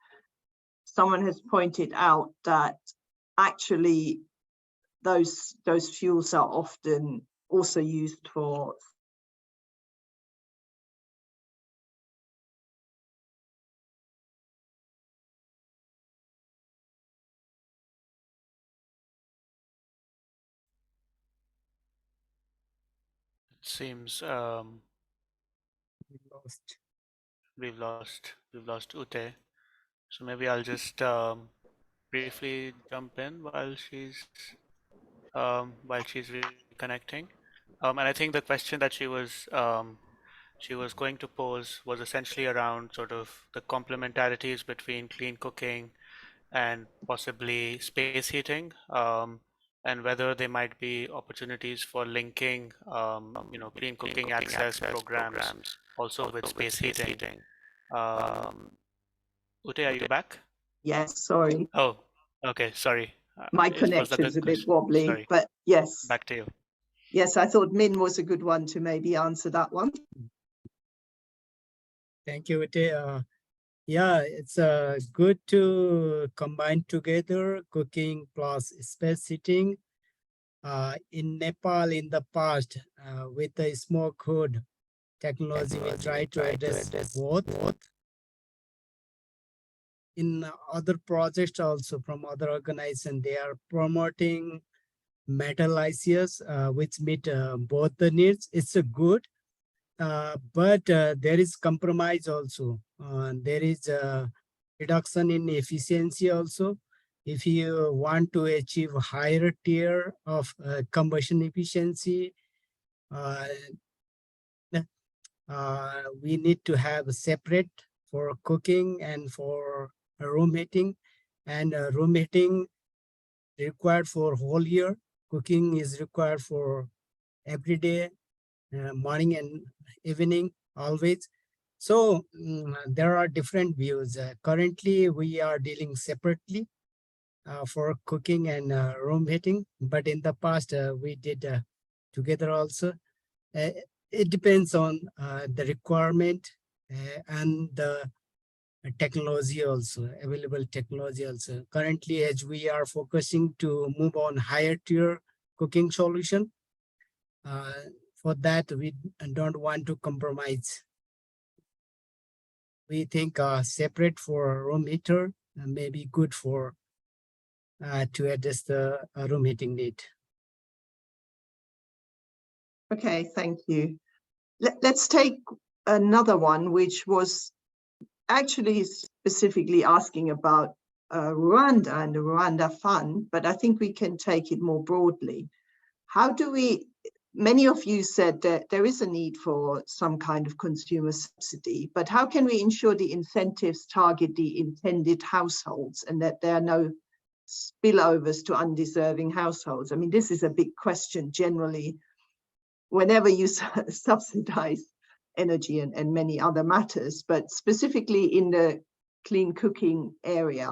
someone has pointed out that actually those fuels are often also used for Seems we've lost Ute. So maybe I'll just briefly jump in while she's reconnecting. And I think the question that she was going to pose was essentially around sort of the complementarities between clean cooking and possibly space heating, and whether there might be opportunities for linking, clean cooking access programs also with space heating. Ute, are you back? Yes, sorry. Oh, okay, sorry. My connection's a bit wobbly, sorry. But yes. Back to you. Yes, I thought Min was a good one to maybe answer that one. Thank you, Ute. Yeah, it's good to combine together cooking plus space heating. In Nepal in the past, with the smoke hood technology, we try to address both. In other projects also from other organizations, they are promoting metal ICS, which meet both the needs. It's a good, but there is compromise also. There is a reduction in efficiency also. If you want to achieve higher tier of combustion efficiency, we need to have separate for cooking and for room heating, and room heating required for whole year. Cooking is required for every day, morning and evening, always. So there are different views. Currently, we are dealing separately for cooking and room heating, but in the past we did together also. It depends on the requirement and the technology also, available technology also. Currently, as we are focusing to move on higher tier cooking solution, for that we don't want to compromise. We think separate for room heater may be good for to address the room heating need. Okay, thank you. Let's take another one, which was actually specifically asking about Rwanda and the Rwanda Fund, but I think we can take it more broadly. How do we, many of you said that there is a need for some kind of consumer subsidy, but how can we ensure the incentives target the intended households and that there are no spillovers to undeserving households? I mean, this is a big question generally whenever you subsidize energy and many other matters, but specifically in the clean cooking area.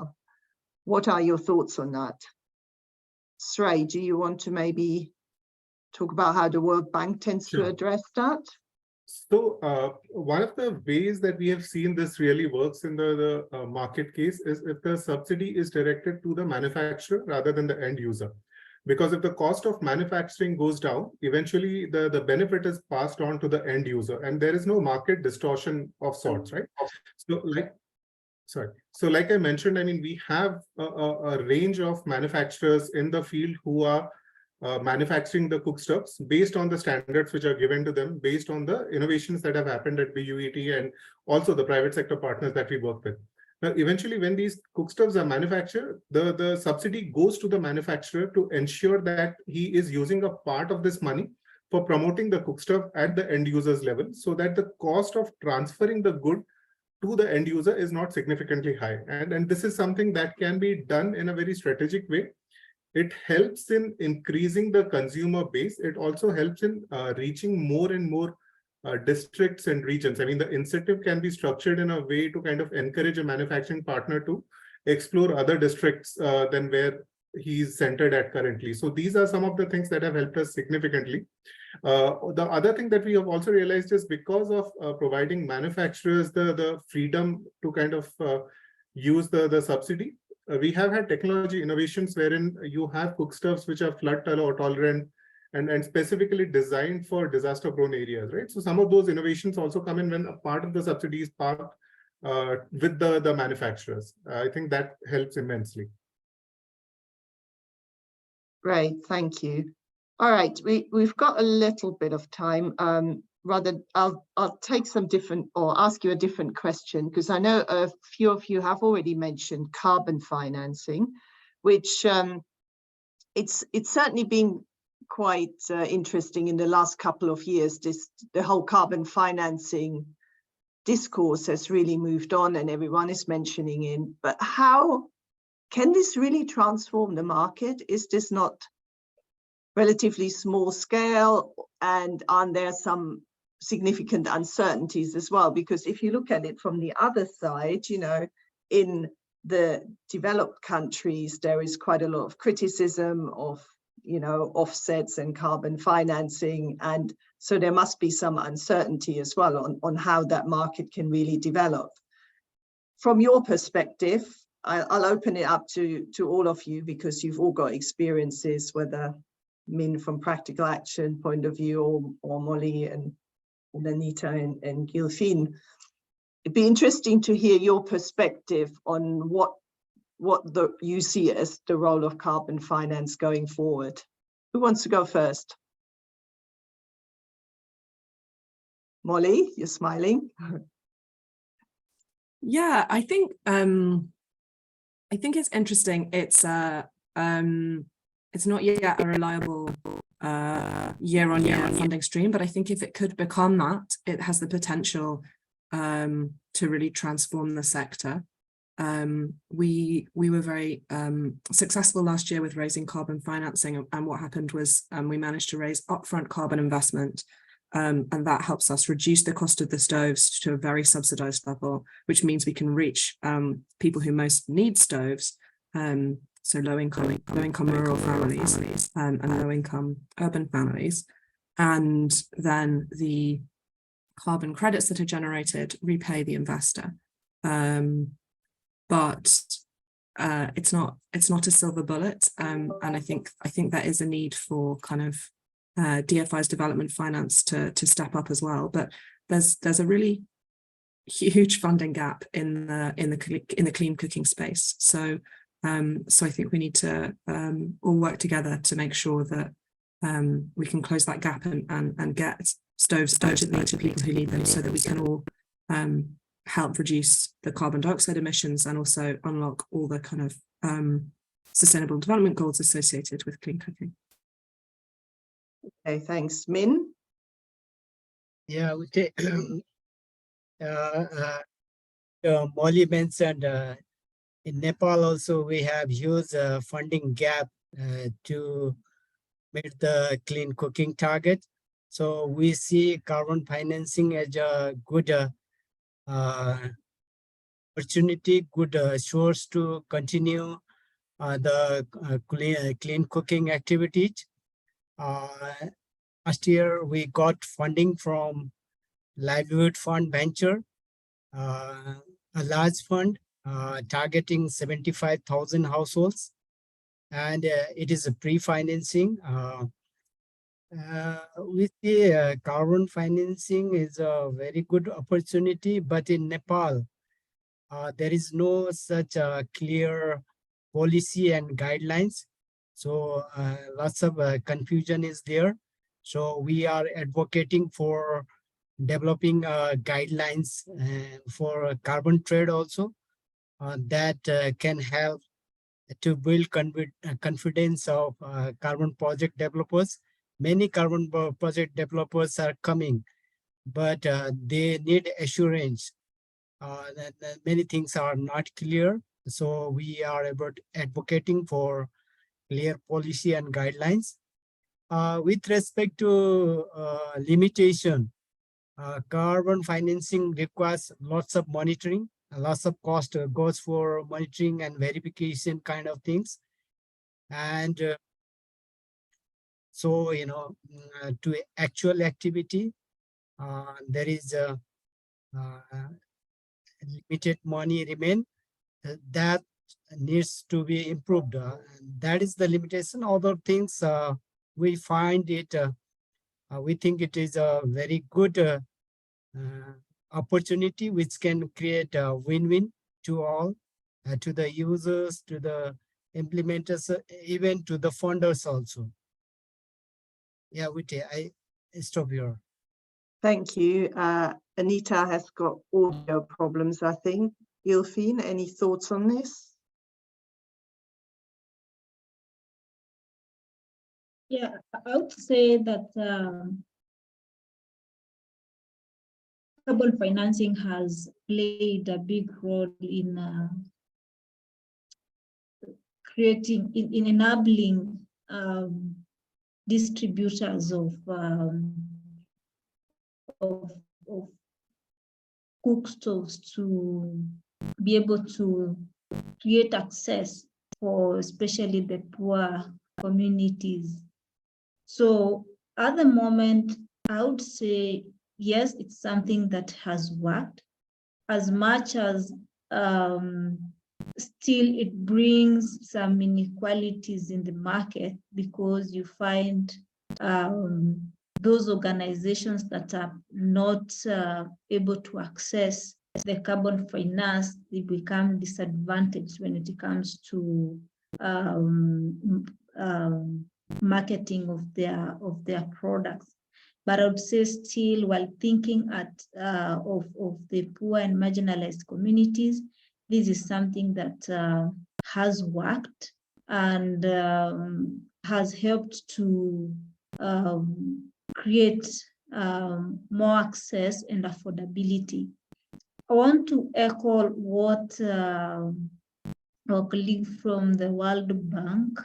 What are your thoughts on that? Srey, do you want to maybe talk about how the World Bank tends to address that? So one of the ways that we have seen this really works in the market case is if the subsidy is directed to the manufacturer rather than the end user. Because if the cost of manufacturing goes down, eventually the benefit is passed on to the end user, and there is no market distortion of sorts, right? So like I mentioned, I mean, we have a range of manufacturers in the field who are manufacturing the cookstoves based on the standards which are given to them, based on the innovations that have happened at BUET and also the private sector partners that we work with. Now, eventually, when these cookstoves are manufactured, the subsidy goes to the manufacturer to ensure that he is using a part of this money for promoting the cookstove at the end user's level, so that the cost of transferring the good to the end user is not significantly high. And this is something that can be done in a very strategic way. It helps in increasing the consumer base. It also helps in reaching more and more districts and regions. I mean, the incentive can be structured in a way to kind of encourage a manufacturing partner to explore other districts than where he's centered at currently. So these are some of the things that have helped us significantly. The other thing that we have also realized is because of providing manufacturers the freedom to kind of use the subsidy, we have had technology innovations wherein you have cookstoves which are flood tolerant and specifically designed for disaster-prone areas, right? So some of those innovations also come in when a part of the subsidy is parked with the manufacturers. I think that helps immensely. Great, thank you. All right, we've got a little bit of time. I'll take some different, or ask you a different question, because I know a few of you have already mentioned carbon financing, which it's certainly been quite interesting in the last couple of years. The whole carbon financing discourse has really moved on and everyone is mentioning it. But how can this really transform the market? Is this not relatively small scale, and aren't there some significant uncertainties as well? Because if you look at it from the other side, you know, in the developed countries, there is quite a lot of criticism of, you know, offsets and carbon financing. And so there must be some uncertainty as well on how that market can really develop. From your perspective, I'll open it up to all of you, because you've all got experiences, whether Min from practical action point of view, or Molly and Anita and Gilfine. It'd be interesting to hear your perspective on what you see as the role of carbon finance going forward. Who wants to go first? Molly, you're smiling. Yeah, I think it's interesting. It's not yet a reliable year-on-year funding stream, but I think if it could become that, it has the potential to really transform the sector. We were very successful last year with raising carbon financing, and what happened was we managed to raise upfront carbon investment, and that helps us reduce the cost of the stoves to a very subsidized level, which means we can reach people who most need stoves, so low-income rural families and low-income urban families. and then the carbon credits that are generated repay the investor. But it's not a silver bullet, and I think there is a need for kind of DFI's development finance to step up as well. But there's a really huge funding gap in the clean cooking space. So I think we need to all work together to make sure that we can close that gap and get stoves urgently to people who need them, so that we can all help reduce the carbon dioxide emissions and also unlock all the kind of sustainable development goals associated with clean cooking. Okay, thanks. Min? Yeah, we take, Molly mentioned in Nepal also we have huge funding gap to meet the clean cooking target. So we see carbon financing as a good opportunity, good source to continue the clean cooking activities. Last year we got funding from Livelihood Fund Venture, a large fund targeting 75,000 households, and it is a pre-financing. We see carbon financing is a very good opportunity, but in Nepal, there is no such clear policy and guidelines. So lots of confusion is there. So we are advocating for developing guidelines for carbon trade also that can help to build confidence of carbon project developers. Many carbon project developers are coming, but they need assurance that many things are not clear. So we are advocating for clear policy and guidelines. With respect to limitation, carbon financing requires lots of monitoring, lots of cost goes for monitoring and verification kind of things. And so, you know, to actual activity, there is a limited money remain. That needs to be improved. That is the limitation. Other things, we find it, we think it is a very good opportunity which can create a win-win to all, to the users, to the implementers, even to the funders also. Yeah, I stop here. Thank you. Anita has got audio problems, I think. Ilfine, any thoughts on this? Yeah, I would say that carbon financing has played a big role in in enabling distributors of cook stoves to be able to create access for especially the poor communities. So at the moment, I would say, yes, it's something that has worked, as much as still it brings some inequalities in the market, because you find those organizations that are not able to access the carbon finance, they become disadvantaged when it comes to marketing of their products. But I would say still, while thinking of the poor and marginalized communities, this is something that has worked and has helped to create more access and affordability. I want to echo what our colleague from the World Bank,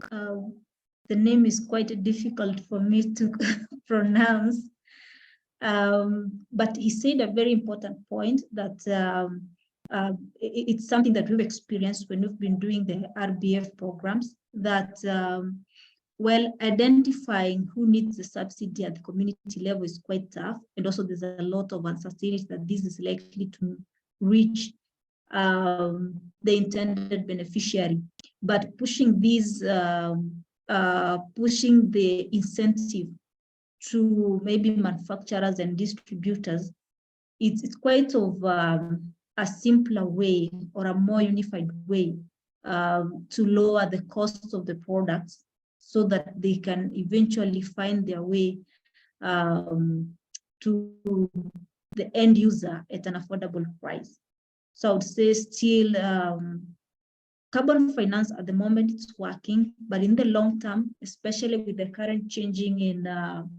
the name is quite difficult for me to pronounce, but he said a very important point that it's something that we've experienced when we've been doing the RBF programs, that well, identifying who needs the subsidy at the community level is quite tough. And also there's a lot of uncertainty that this is likely to reach the intended beneficiary. But pushing these, pushing the incentive to maybe manufacturers and distributors, it's quite of a simpler way or a more unified way to lower the cost of the products so that they can eventually find their way to the end user at an affordable price. So I would say still carbon finance at the moment it's working, but in the long term, especially with the current changing in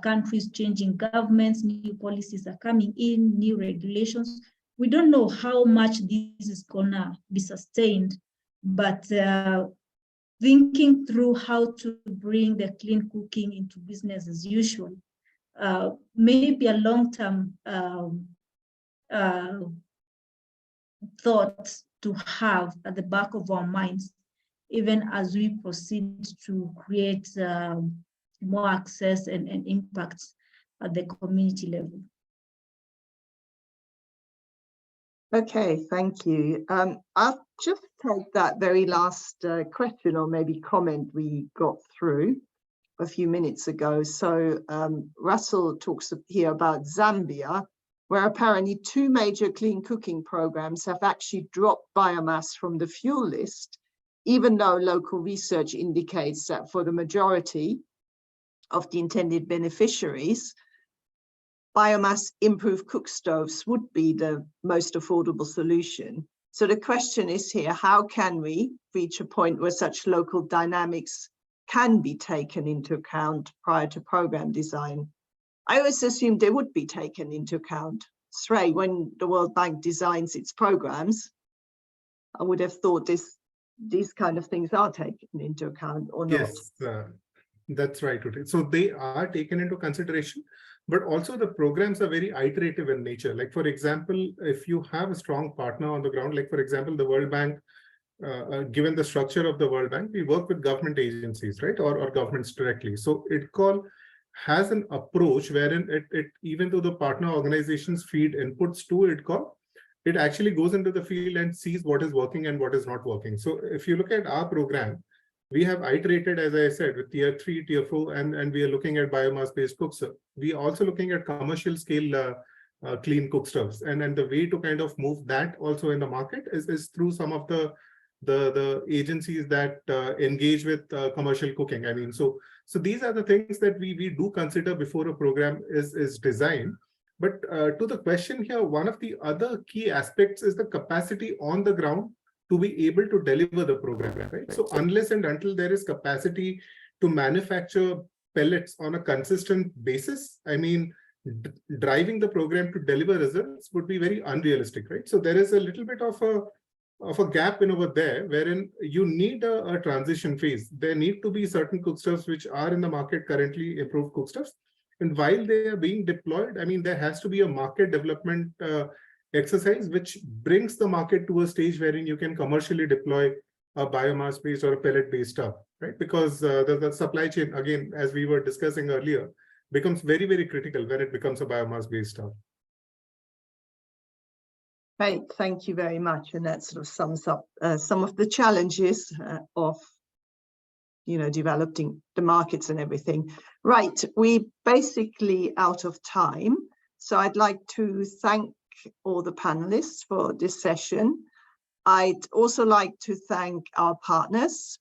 countries, changing governments, new policies are coming in, new regulations. We don't know how much this is gonna be sustained, but thinking through how to bring the clean cooking into business as usual, maybe a long-term thought to have at the back of our minds, even as we proceed to create more access and impacts at the community level. Okay, thank you. I'll just take that very last question or maybe comment we got through a few minutes ago. So Russell talks here about Zambia, where apparently 2 major clean cooking programs have actually dropped biomass from the fuel list, even though local research indicates that for the majority of the intended beneficiaries, biomass improved cook stoves would be the most affordable solution. So the question is here, how can we reach a point where such local dynamics can be taken into account prior to program design? I always assumed they would be taken into account. Srey, when the World Bank designs its programs, I would have thought these kind of things are taken into account or not. Yes, that's right. So they are taken into consideration, but also the programs are very iterative in nature. Like, for example, if you have a strong partner on the ground, like, for example, the World Bank, given the structure of the World Bank, we work with government agencies, right, or governments directly. So IDCOL has an approach wherein it even though the partner organizations feed inputs to IDCOL, it actually goes into the field and sees what is working and what is not working. So if you look at our program, we have iterated, as I said, with tier 3, tier 4, and we are looking at biomass-based cooks. We are also looking at commercial scale clean cook stoves, and the way to kind of move that also in the market is through some of the agencies that engage with commercial cooking. I mean, so these are the things that we do consider before a program is designed. But to the question here, one of the other key aspects is the capacity on the ground to be able to deliver the program, right? So unless and until there is capacity to manufacture pellets on a consistent basis, I mean, driving the program to deliver results would be very unrealistic, right? So there is a little bit of a gap in over there, wherein you need a transition phase. There need to be certain cookstoves which are in the market currently, improved cookstoves. And while they are being deployed, I mean, there has to be a market development exercise which brings the market to a stage wherein you can commercially deploy a biomass-based or a pellet-based stuff, right? Because the supply chain, again, as we were discussing earlier, becomes very, very critical when it becomes a biomass-based stuff. Great, thank you very much. And that sort of sums up some of the challenges of developing the markets and everything. Right, we're basically out of time. So I'd like to thank all the panelists for this session. I'd also like to thank our partners,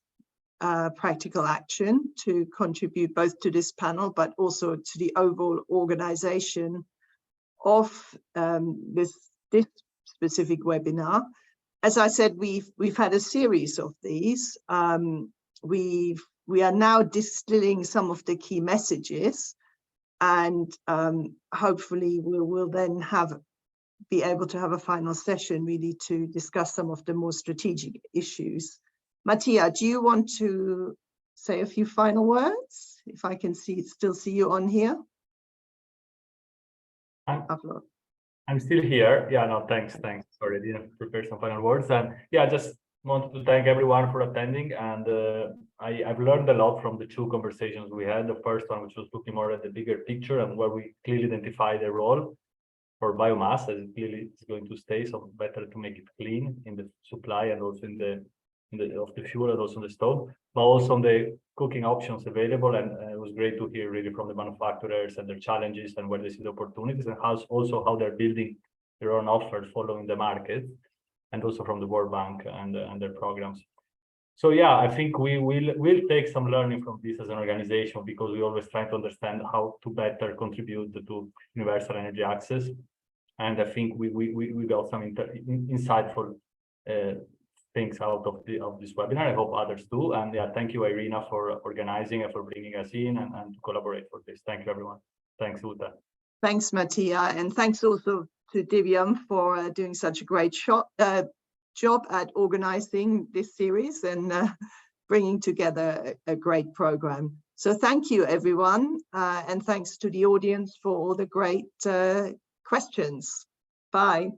Practical Action, to contribute both to this panel, but also to the overall organization of this specific webinar. As I said, we've had a series of these. We are now distilling some of the key messages, and hopefully we will then be able to have a final session really to discuss some of the more strategic issues. Mattia, do you want to say a few final words? If I can still see you on here. I'm still here. Yeah, no, thanks. Sorry, I didn't prepare some final words. And yeah, just want to thank everyone for attending, and I've learned a lot from the two conversations we had. The first one, which was looking more at the bigger picture and where we clearly identify the role for biomass, as it clearly is going to stay, so better to make it clean in the supply and also in the of the fuel and also in the stove, but also on the cooking options available. And it was great to hear really from the manufacturers and their challenges and where they see the opportunities, and also how they're building their own offers following the market, and also from the World Bank and their programs. So yeah, I think we'll take some learning from this as an organization, because we always try to understand how to better contribute to universal energy access. And I think we got some insightful things out of this webinar. I hope others do. And yeah, thank you, IRENA, for organizing and for bringing us in and to collaborate for this. Thank you, everyone. Thanks, Uta. Thanks, Mattia, and thanks also to Divyam for doing such a great job at organizing this series and bringing together a great program. So thank you, everyone, and thanks to the audience for all the great questions. Bye.